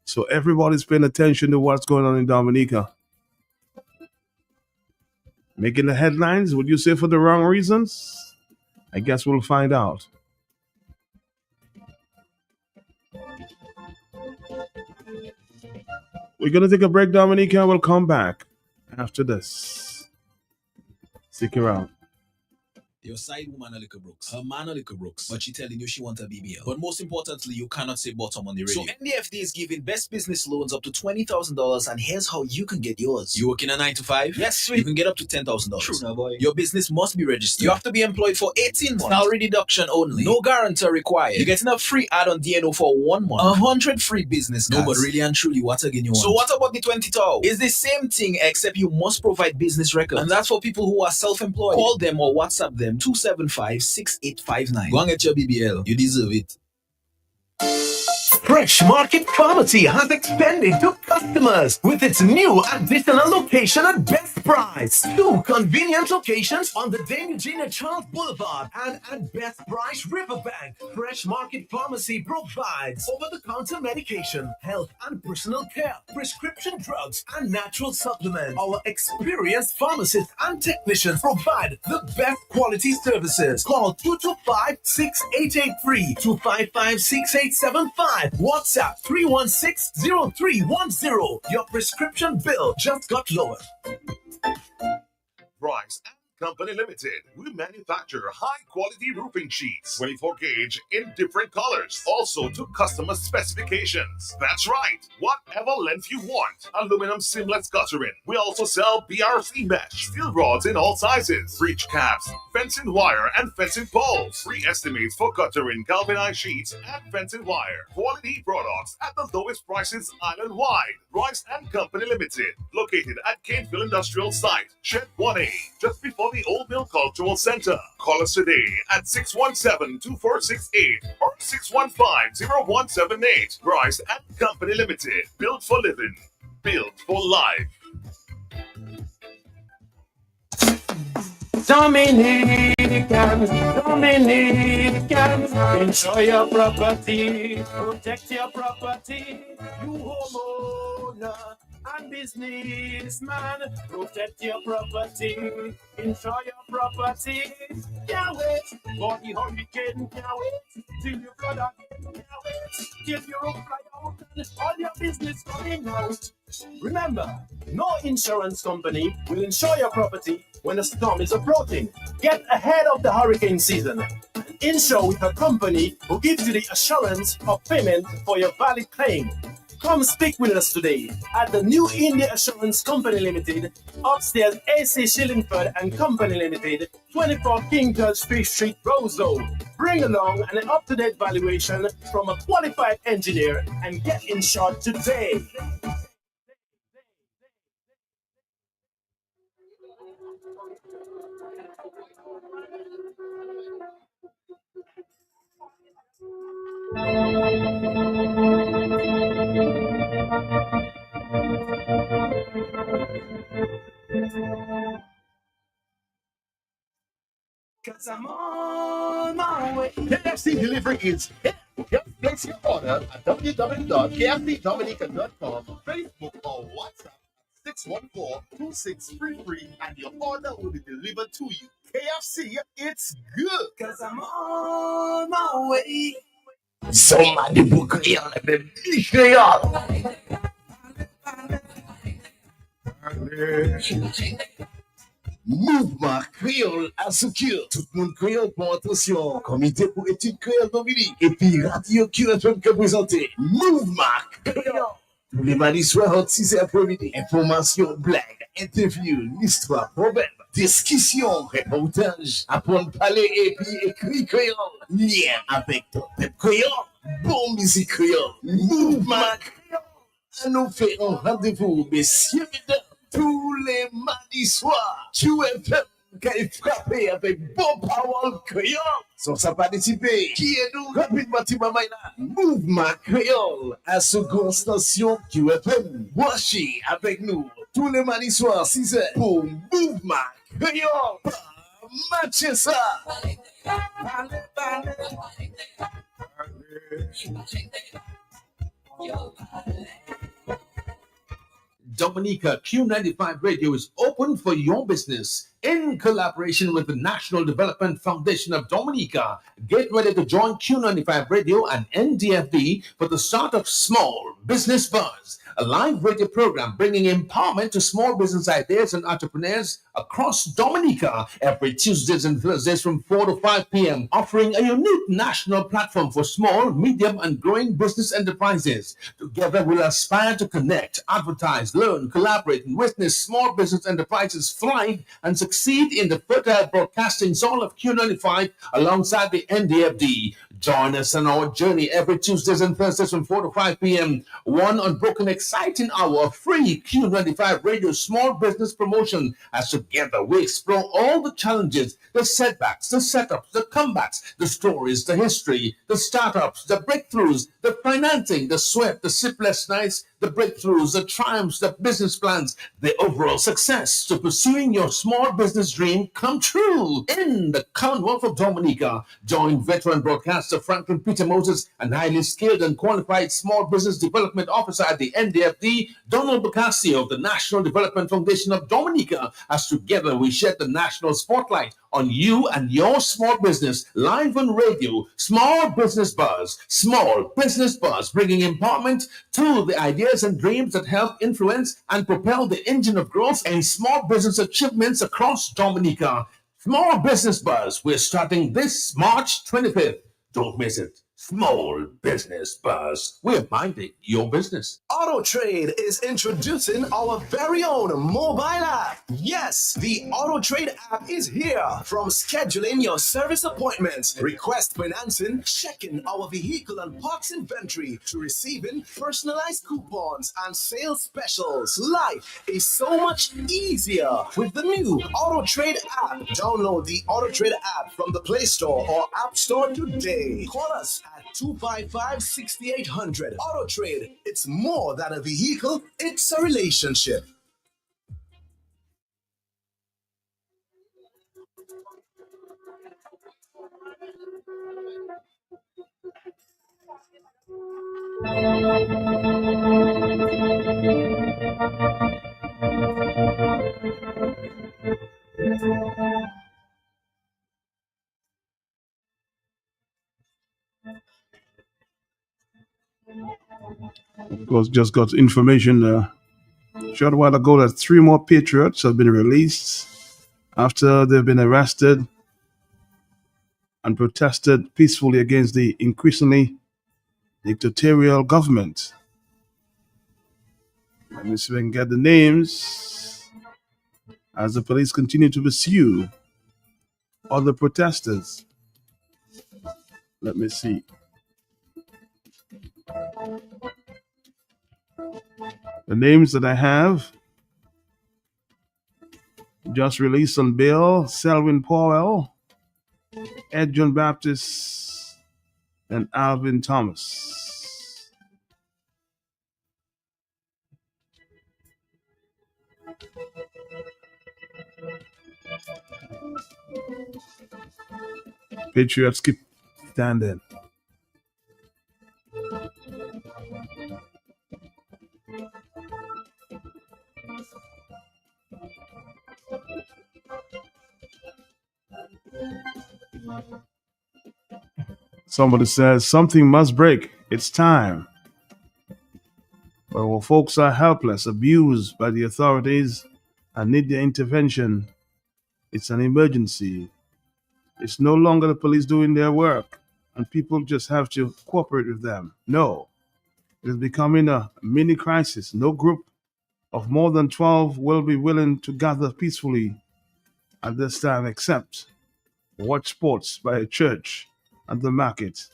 So everybody's paying attention to what's going on in Dominica. Making the headlines, would you say for the wrong reasons? I guess we'll find out. We're going to take a break, Dominica, and we'll come back after this. Stick around. Your side woman a little brooks. Her man a little brooks. But she telling you she want a BBL. But most importantly, you cannot say bottom on the radio. So NDFD is giving best business loans up to $20,000, and here's how you can get yours. You working a 9 to 5? Yes, sweet. You can get up to $10,000. True, now boy. Your business must be registered. You have to be employed for 18 months. Salary deduction only. No guarantor required. You're getting a free add-on DNO for 1 month. 100 free business cards. No, but really and truly, what again you want? So what about the 20,000? It's the same thing, except you must provide business records. And that's for people who are self-employed. Call them or WhatsApp them 275-6859. Go and get your BBL. You deserve it. Fresh Market Pharmacy has expanded to customers with its new additional location at best price. 2 convenient locations on the Dame Eugenia Charles Boulevard and at Best Price Riverbank. Fresh Market Pharmacy provides over-the-counter medication, health and personal care, prescription drugs, and natural supplements. Our experienced pharmacists and technicians provide the best quality services. Call 225-6883, 255-6875. WhatsApp 316-0310. Your prescription bill just got lower. Bryce Company Limited. We manufacture high-quality roofing sheets, 24 gauge in different colors, also to customer specifications. That's right, whatever length you want. Aluminum seamless guttering. We also sell BRC mesh, steel rods in all sizes, breach caps, fencing wire and fencing poles. Free estimates for guttering, galvanized sheets, and fencing wire. Quality products at the lowest prices island-wide. Bryce and Company Limited, located at Caneville Industrial Site, Shed 1A, just before the Old Mill Cultural Center. Call us today at 617-2468 or 615-0178. Bryce and Company Limited, built for living, built for life. Dominica. Dominican, enjoy your property, protect your property, you homeowner and businessman, protect your property, enjoy your property. Can't wait for the hurricane, can't wait till you flood out, can't wait till your roof fly out and all your business coming out. Remember, no insurance company will insure your property when a storm is approaching. Get ahead of the hurricane season. Insure with a company who gives you the assurance of payment for your valid claim. Come speak with us today at the New India Assurance Company Limited, upstairs AC Shillingford and Company Limited, 24 King George Street, Roseau. Bring along an up-to-date valuation from a qualified engineer and get insured today. Cause I'm on my way. KFC delivery is here. Just place your order at www.kfcdominica.com, Facebook or WhatsApp 614-2633 and your order will be delivered to you. KFC, it's good. Cause I'm on my way. Somebody book here, baby. Creole. Mouvement Créole Associé. Tout le monde créole pour attention. Comité pour études créole Dominique. Et puis Radio QFM qui présenté. Mouvement Créole. Tous les mardis soirs, 6 après-midi. Information, blague, interview, l'histoire, problème, discussion, reportage, apprendre à parler et puis écrit créole. Lien avec ton peuple créole. Bon musique créole. Mouvement Créole. À nous fait un rendez-vous, messieurs, mesdames. Tous les mardis soirs, QFM qui est frappé avec bon power créole. Sans ça participer, qui est nous rapidement Mouvement créole à seconde station QFM. Voici avec nous tous les mardis soirs 6h pour Mouvement créole. Matchez ça. Dominica Q95 Radio is open for your business in collaboration with the National Development Foundation of Dominica. Get ready to join Q95 Radio and NDFD for the start of Small Business Buzz, a live radio program bringing empowerment to small business ideas and entrepreneurs across Dominica every Tuesdays and Thursdays from 4 to 5 p.m., offering a unique national platform for small, medium, and growing business enterprises. Together, we'll aspire to connect, advertise, learn, collaborate, and witness small business enterprises thrive and succeed in the fertile broadcasting soul of Q95 alongside the NDFD. Join us on our journey every Tuesdays and Thursdays from 4 to 5 p.m. One unbroken, exciting hour of free Q95 Radio small business promotion as together we explore all the challenges, the setbacks, the setups, the comebacks, the stories, the history, the startups, the breakthroughs, the financing, the sweat, the sleepless nights, the breakthroughs, the triumphs, the business plans, the overall success to pursuing your small business dream come true in the Commonwealth of Dominica. Join veteran broadcaster Franklin Peter Moses and highly skilled and qualified small business development officer at the NDFD, Donald Bocasio of the National Development Foundation of Dominica, as together we shed the national spotlight on you and your small business live on radio. Small Business Buzz, bringing empowerment to the ideas and dreams that help influence and propel the engine of growth and small business achievements across Dominica. Small Business Buzz, we're starting this March 25th. Don't miss it. Small Business Buzz. We're minding your business. Auto Trade is introducing our very own mobile app. Yes, the Auto Trade app is here. From scheduling your service appointments, request financing, checking our vehicle and parts inventory, to receiving personalized coupons and sales specials. Life is so much easier with the new Auto Trade app. Download the Auto Trade app from the Play Store or App Store today. Call us at 255-6800. Auto Trade. It's more than a vehicle, it's a relationship. Of course, just got information a short while ago that 3 more patriots have been released after they've been arrested and protested peacefully against the increasingly dictatorial government. Let me see if I can get the names as the police continue to pursue other protesters. Let me see. The names that I have just released on bail: Selwyn Powell, Ed John Baptist, and Alvin Thomas. Patriots keep standing. Somebody says something must break. It's time. But when folks are helpless, abused by the authorities, and need their intervention, it's an emergency. It's no longer the police doing their work, and people just have to cooperate with them. No, it is becoming a mini crisis. No group of more than 12 will be willing to gather peacefully at this time except watch sports by a church at the market.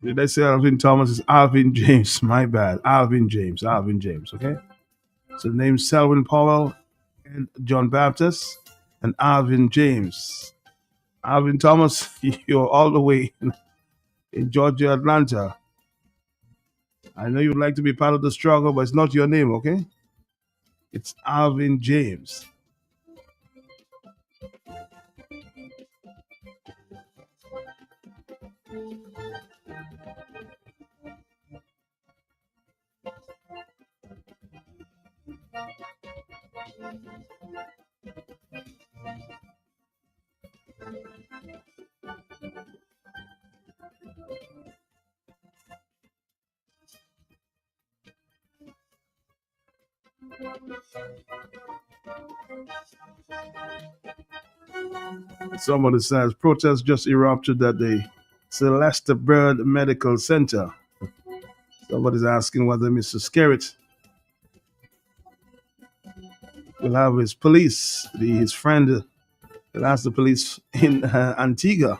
Did I say Alvin Thomas? Is Alvin James? My bad. Alvin James. Okay. So the name's Selwyn Powell and John Baptist and Alvin James. Alvin Thomas, you're all the way in Georgia, Atlanta. I know you'd like to be part of the struggle, but it's not your name, okay? It's Alvin James. Somebody says protests just erupted at the Celeste Bird Medical Center. Somebody's asking whether Mr. Skerritt will have his police, his friend will ask the police in Antigua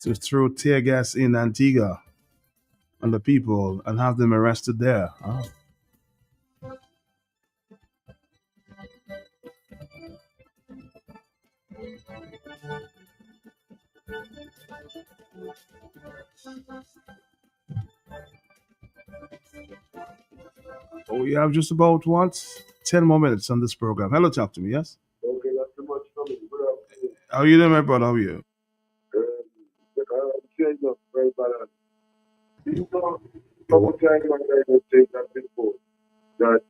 to throw tear gas in Antigua on the people and have them arrested there. Oh. So we have just about 10 more minutes on this program. Hello, talk to me, yes? Okay, that's too much coming. How are you doing, my brother? How are you? Change up very bad. Couple times I would say that before that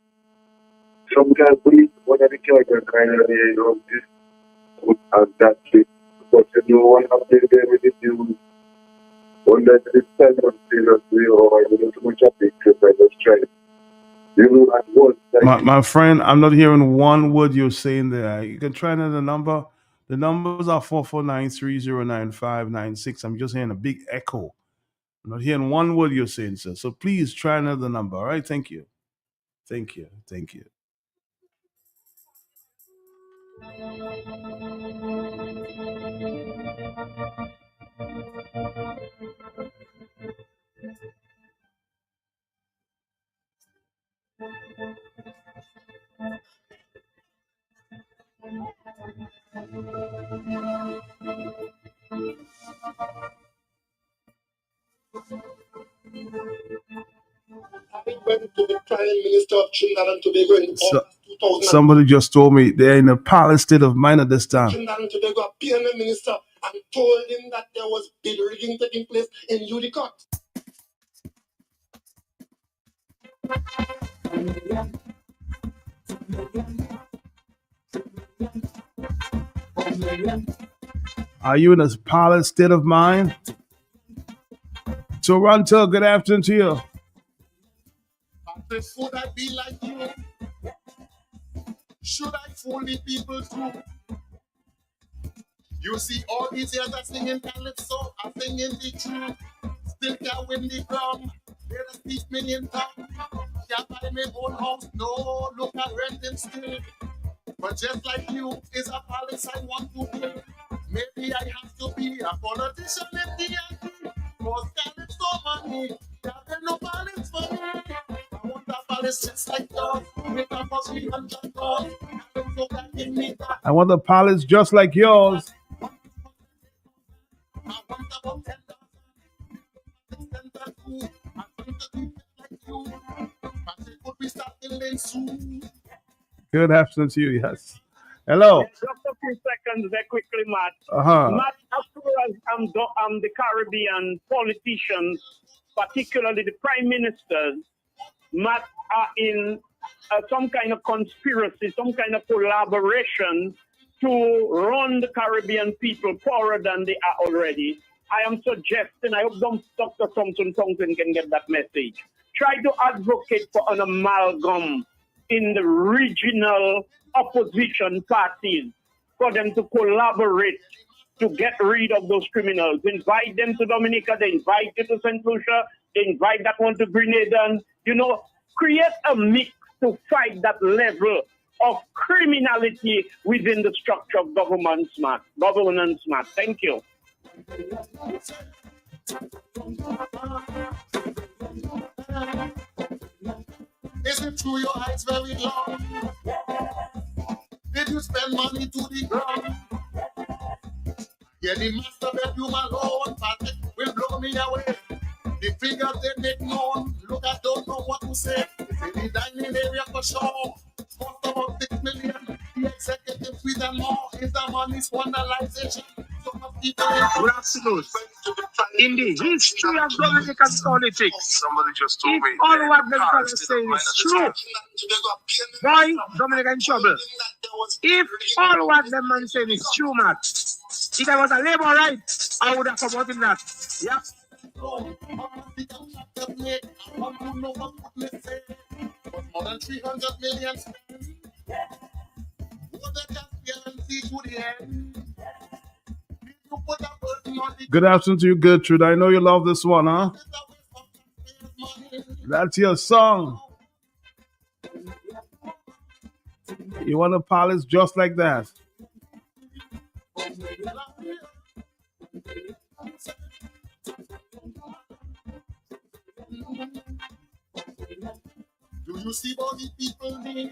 sometimes we one of the children kind of this and that shit. But you know what happened there with the news under the time of seriously or I don't too much of it because I was trying. You know at once. My friend, I'm not hearing one word you're saying there. You can try another number. The numbers are 449-309-596. I'm just hearing a big echo. I'm not hearing one word you're saying, sir. So please try another number. All right. Thank you. Thank you. Thank you. Prime Minister of Trinidad and Tobago in August 2000. Somebody just told me they're in a parlous state of mind at this time. Trinidad and Tobago appeared the minister and told him that there was bid rigging taking place in Judicial. Are you in a parlous state of mind? Toronto, good afternoon to you. Should I be like you? Should I fool the people too? You see all these years are singing calypso, are singing the truth. Still can't win the drum. They're a 6 million tongue. Can't buy my own house, no, look at renting still. But just like you, is a palace I want to build. Maybe I have to be a politician in the end. Cause calypso money, there's no palace for me. I want a palace just like yours, with a for $300. Calypso can give me that. I want a palace just like yours. I want about 10,000. I want to be like you. But it could be start building soon. Good afternoon to you, yes. Hello. Just a few seconds very quickly, Matt. Uh-huh. Matt, as far as the Caribbean politicians, particularly the prime ministers, Matt, are in some kind of conspiracy, some kind of collaboration to run the Caribbean people poorer than they are already. I am suggesting, I hope Dr. Thompson can get that message. Try to advocate for an amalgam in the regional opposition parties for them to collaborate to get rid of those criminals. Invite them to Dominica, they invite you to St. Lucia, they invite that one to Grenada, and, create a mix to fight that level of criminality within the structure of governance, Matt. Thank you. Is it true your eyes very long? Did you spend money to the ground? Yeah, the master bedroom alone, Patrick will blow me away. The figures they make known, look, I don't know what to say. It's in the dining area for sure. Cost about 6 million. The executive with and more is the money's vandalization. Good afternoon. In the history of Dominican politics, if all what the fellow saying is true, boy, Dominica in trouble. If all what the man saying is true, Matt, if I was a labor right, I would have promoted that. Yep. More than 300 million. Good afternoon to you, Gertrude. I know you love this one, huh? That's your song. You want a palace just like that? Do you see what the people need?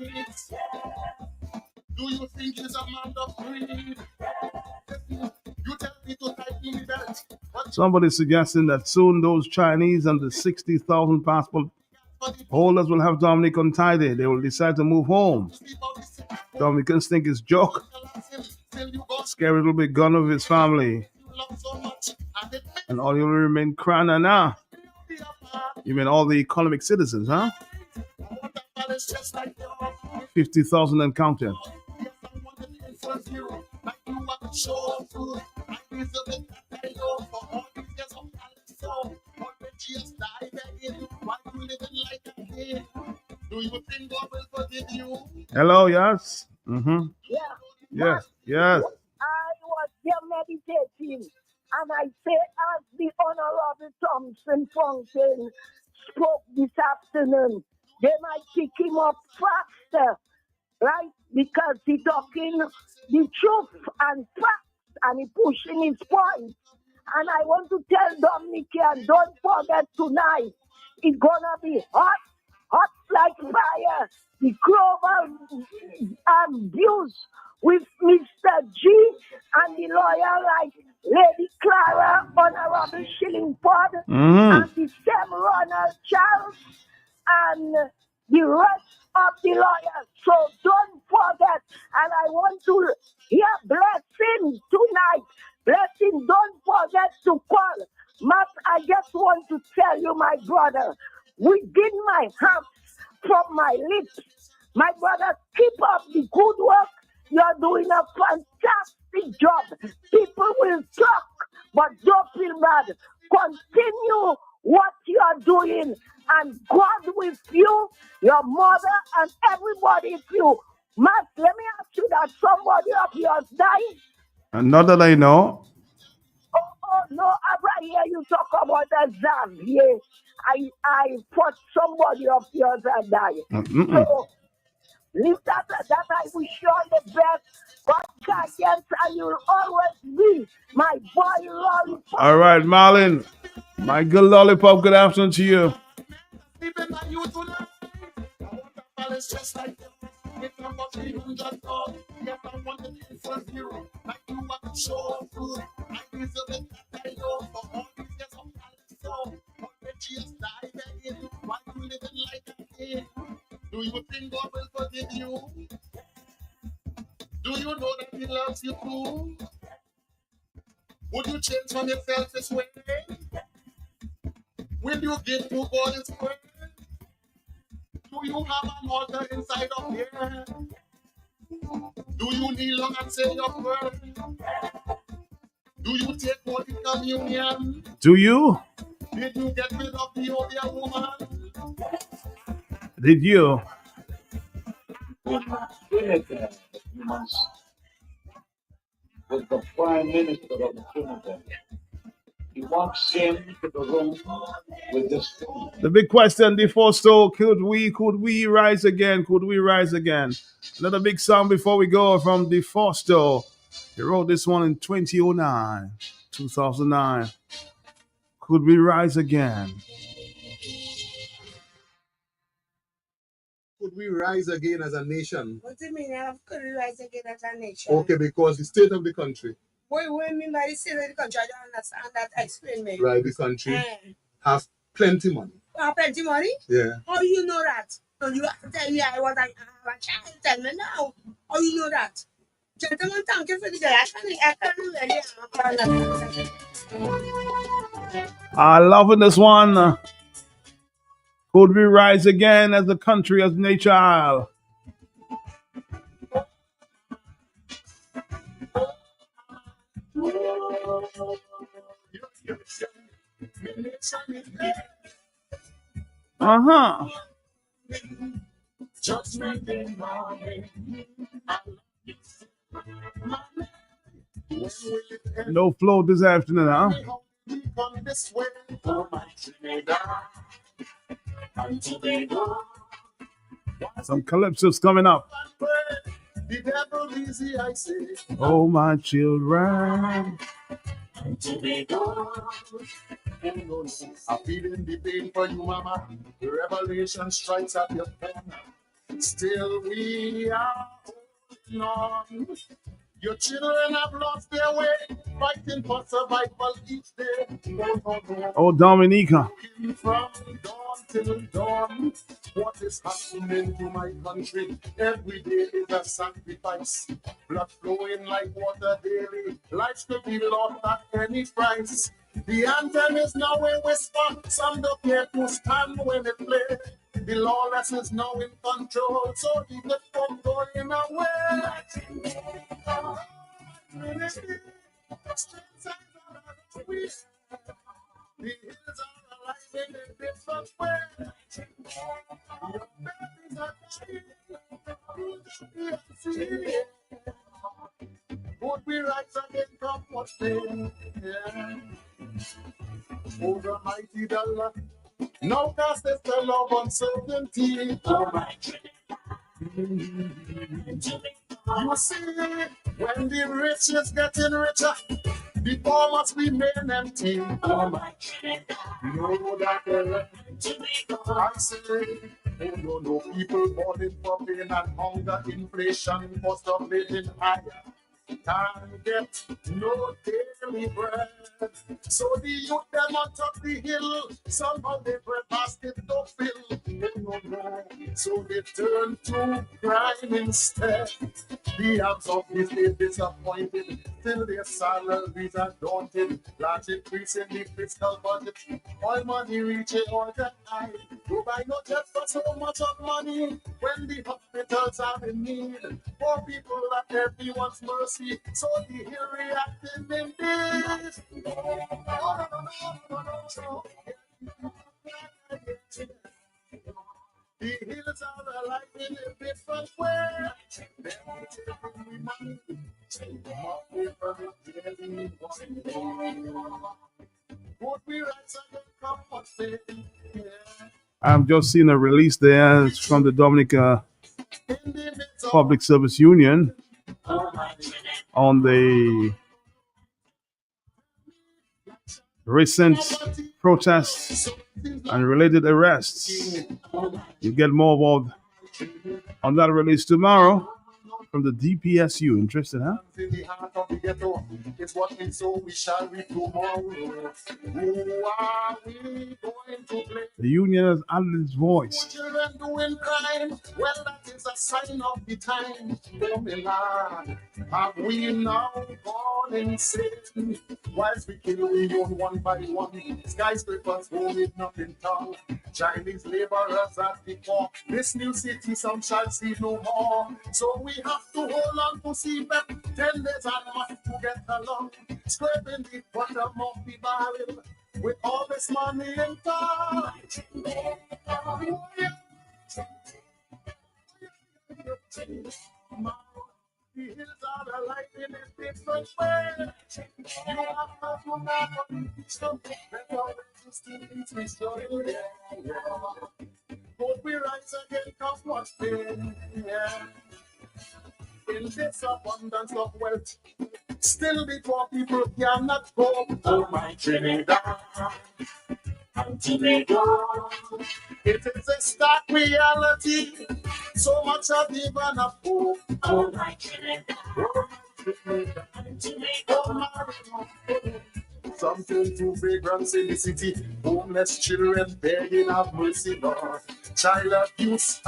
Do you think it's a man of greed? You tell me to tighten the belt. Somebody suggesting that soon those Chinese and the 60,000 passport holders will have Dominica untidy. They will decide to move home. Dominicans think it's joke. Scary little bit gun of his family. And all you will remain Krana now. You mean all the economic citizens, huh? 50,000 and counting. Hello, yes? Mm-hmm. Yes, yes. I was there meditating, and I say, as the Honorable Thompson Fountain spoke this afternoon, they might pick him up faster, right? Because he's talking the truth and facts, and he's pushing his point. And I want to tell Dominica, don't forget tonight, it's gonna be hot like fire. The global views with Mr. G and the lawyer like Lady Clara, Honorable Shillingford, and the Sam Ronald Charles, and the rest of the lawyers. So don't forget. And I want to hear blessing tonight. Blessing, don't forget to call. Matt, I just want to tell you, my brother, within my heart, from my lips, my brother, keep up the good work. You're doing a fantastic job. People will talk, but don't feel bad. Continue what you're doing, and God with you, your mother, and everybody with you. Matt, let me ask you that somebody of yours died? Not that I know. Oh, no, I hear you talk about exam. Yeah, I thought somebody of yours had died. So, leave that I wish you all the best. God guidance, and you'll always be my boy Lollipop. All right, Marlon. My good lollipop, good afternoon to you. Do you think God will forgive you? Do you know that He loves you too? Would you change from your selfish way? Will you give to God His word? Do you have an altar inside of here? Do you kneel down and say your prayer? Do you take Holy Communion? Do you? Did you get rid of the older woman? Did you? Dominica, was the Prime Minister of Trinidad. He walks into the room with this. The big question before, so could we rise again? Could we rise again? Another big song before we go from DeFosto. He wrote this one in 2009. Could we rise again? Could we rise again as a nation? What do you mean? Could we rise again as a nation? Okay, because the state of the country. What do you mean by the state of the country? I don't understand that. Explain me. Right, the country have plenty money. Plenty money? Yeah. How do you know that? So you have to tell me I was a child. Tell me now. How do you know that? Gentlemen, thank you for the day. I loving this one. Could we rise again as a country, as nature? No flow this afternoon, huh? Some calypso's coming up. Oh, my children. I'm feeling the pain for you, mama. The revelation strikes at your pen. Still we are holding on. Your children have lost their way, fighting for survival each day. Oh, Dominica. From dawn till dawn, what is happening to my country? Every day is a sacrifice. Blood flowing like water daily. Lives could be lost at any price. The anthem is now a whisper. Some don't care to stand when it plays. The lawless is now in control, so keep it from going away. The hills are alive in a different way. Your babies are dying. Would we rise again from what day? Oh, the mighty dollar. Now cast is the love uncertainty. You see, when the rich is getting richer, the poor must remain empty. You know that I say, oh no, people mourning for pain and hunger, inflation, cost of living higher. Can't get no daily only bread. So the youth them on top the hill, somehow they bread basket to fill. No. So they turn to crime instead. The arms of this state disappointed, still their salaries are daunted. Large increase in the fiscal budget, all money reaching all the high. You buy no jet for so much of money when the hospitals are in need. Poor people at everyone's mercy, so the hill reacted in this. The hills are alive in a different way. I'm just seeing a release there. It's from the Dominica Public Service Union on the recent protests and related arrests. You get more about on that release tomorrow from the DPSU. Interested, huh? In the heart of the ghetto, it's what we sow, we shall reap tomorrow. Who are we going to blame? The union has added its voice. Children doing crime, well, that is a sign of the time. Oh, my Lord, have we now gone insane? Whilst we kill we own one by one, skyscrapers holding up in town, Chinese laborers at the core. This new city some shall see no more. So we have to hold on to see that 10 days and months to get along, scraping the bottom of the barrel with all this money in town. The hills are alive in a different way. You have to know something better to still eat with your Hope we rise again, cause what's pain. In this abundance of wealth, still the poor people cannot go. Oh my Trinidad, it is a stark reality. So much of even a fool. Oh my Trinidad, oh my something to vagrants in the city, homeless children begging of mercy, Lord. Child abuse,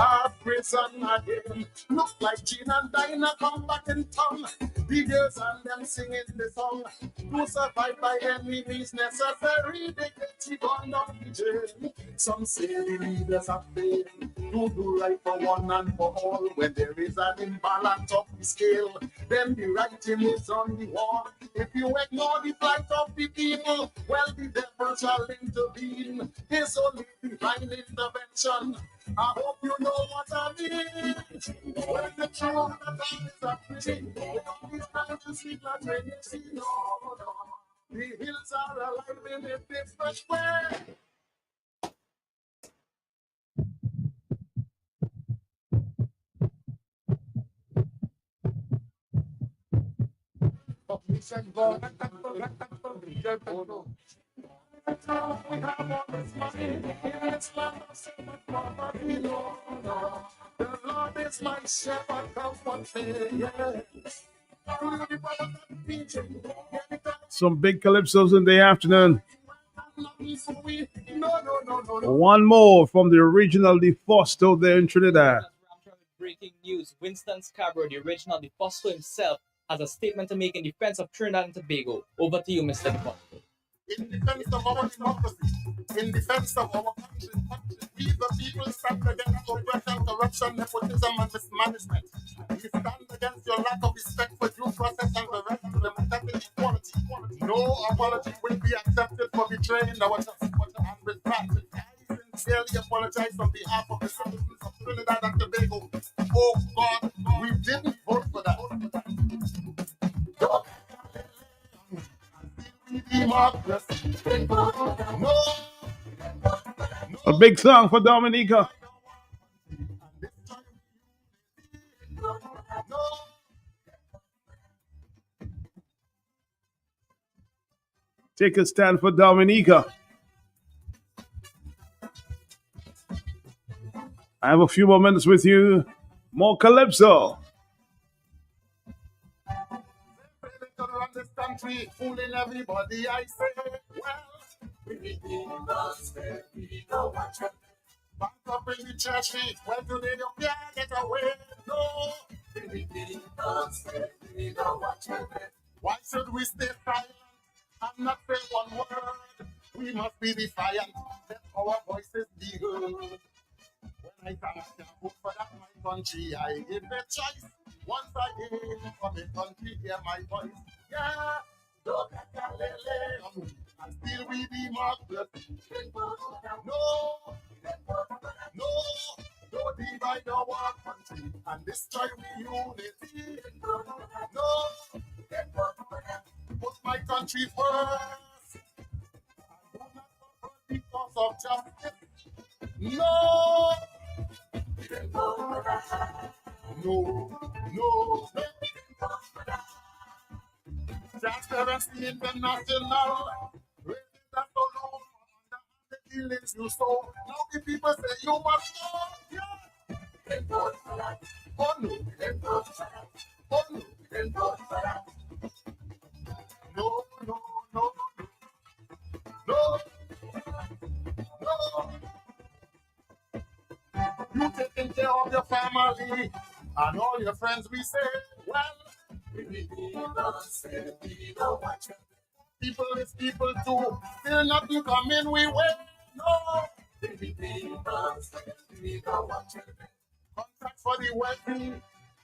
prison again. Look like Jean and Dinah come back in town. The girls and them singing the song. To survive by any means necessary, they get gone down the jail. Some say the leaders have failed to do right for one and for all. When there is an imbalance of the scale, then the writing is on the wall. If you ignore the plight of the people, well, the devil shall intervene. His only divine intervention. I hope you know what I mean. When the truth that is a free, all these times to sleep like when you see no. The hills are alive in a different way. We have all this money in this land of so much poverty, no. The Lord is my shepherd, comfort me, Some big calypsos in the afternoon. One more from the original DeFosto there in Trinidad. Breaking news. Winston Scarborough, the original DeFosto himself, has a statement to make in defense of Trinidad and Tobago. Over to you, Mr. DeFosto. In defense of our democracy, in defense of our country, we the people stand against oppression, corruption, nepotism, and mismanagement. We stand against your lack of respect for due process and the right to democratic equality. No apology will be accepted for betraying our trust. And with that, I sincerely apologize on behalf of the citizens of Trinidad and Tobago. Oh God, we didn't vote for that. A big song for Dominica. Take a stand for Dominica. I have a few more minutes with you. More Calypso. country, fooling everybody, I say, well, we don't want you. Back up in the church, well, today you can't get away, no. We don't want you. Why should we stay silent and not say one word? We must be defiant, let our voices be heard. When I can't vote for that my country, I give a choice. Once again, from a country, hear my voice. Yeah, don't and still we democracy. No, don't divide our country and destroy we unity. No, put my country first. I do not vote because of justice. No, no. Transparency International. Raise that so low from the killings you saw. Now the people say you must go. Yeah. Oh no. Oh no. No. You taking care of your family and all your friends, we say, well, we don't watch it. People is people too. Still nothing coming we way. No. We don't watch it. Contract for the wealthy,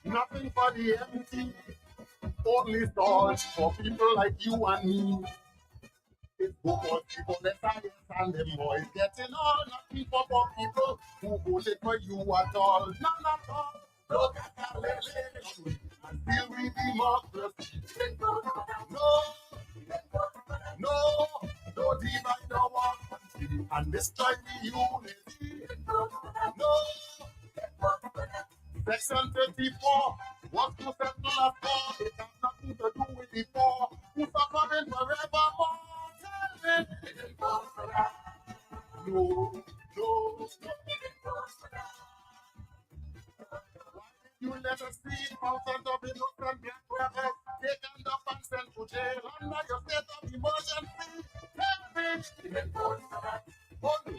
nothing for the empty. Only storage for people like you and me. It's good for people that science and them boys getting all, nothing for poor people who voted for you at all. None at all. Look at that lady and still we democracy. No divide our country and destroy the unity. No. Section 34 was to settle a score. It has nothing to do with the poor who suffering forevermore. Tell me. No. You let us see thousands of innocent black rebels taken up and sent to jail under your state of emergency. Tell me. Oh no.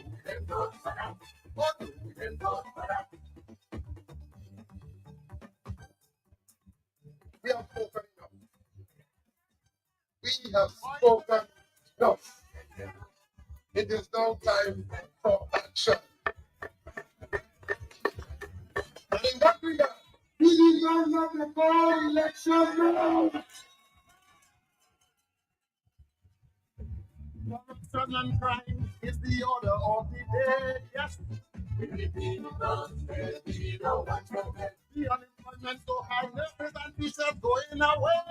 We have spoken enough. We have spoken enough. It is now time for action. And in that regard, this is not the call election now. Corruption and crime is the order of the day. Yes. The unemployment so high, nurses and teachers going away.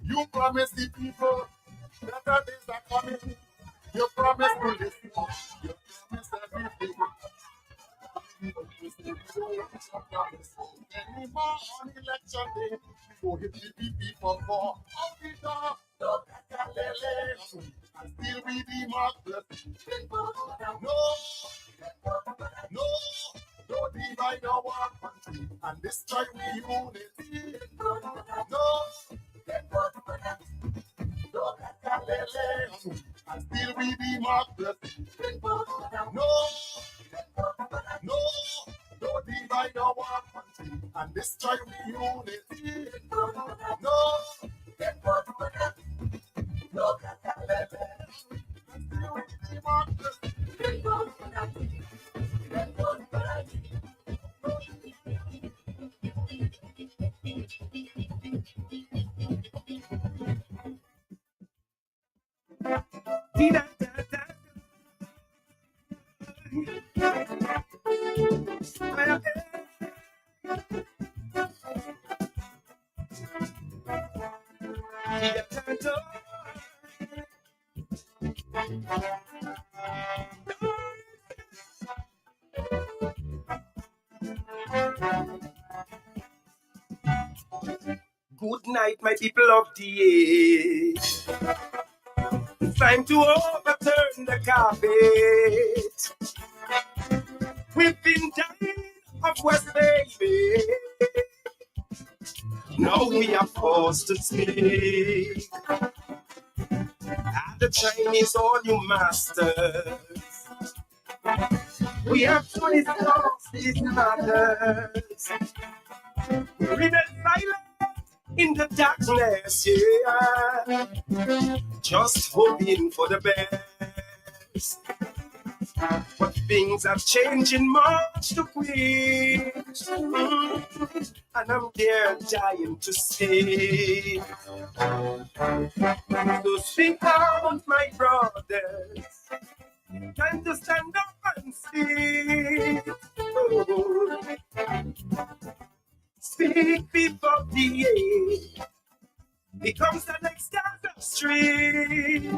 You promise the people better days are coming. You promise to listen. You promise everything. Anymore on election day, go hit the PP for 4 out the door. And still we democracy. No divide our country and destroy we unity. No, and still we democracy. No divide our country and destroy we unity. No, and still we democracy. Good night, my people of the air. It's time to overturn the carpet. We've been dying of West Baby. Now we are forced to speak. And the Chinese all new masters. We have to discuss these matters. We rebel silent in the darkness, yeah. Just hoping for the best. But things are changing much too quick. And I'm there dying to see. So speak out, my brothers. Time to stand up and speak. Oh. Speak before the age becomes the next catastrophe.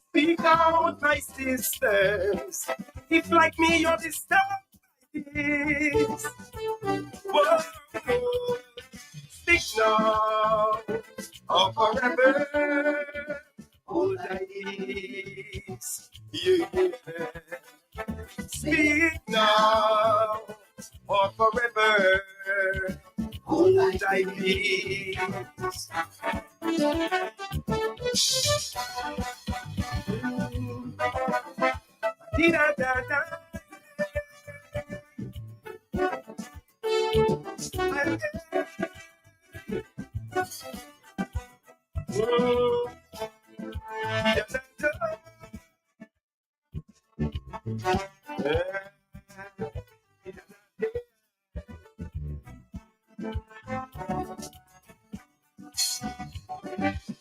Speak out, my sisters, if like me you're disturbed by this. Whoa. Speak now or forever hold thy peace. Yeah. Speak now or forever hold thy peace. Da-da-da-da.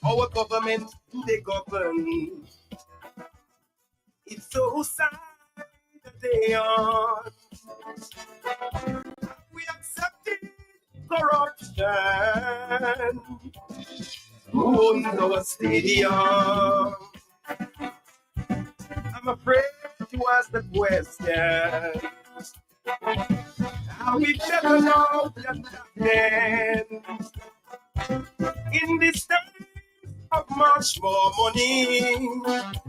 Our government, they govern. It's so sad that they are. We accepted corruption. Who owns our stadium? I'm afraid to ask the question. How we better know that happens in this time of much more money.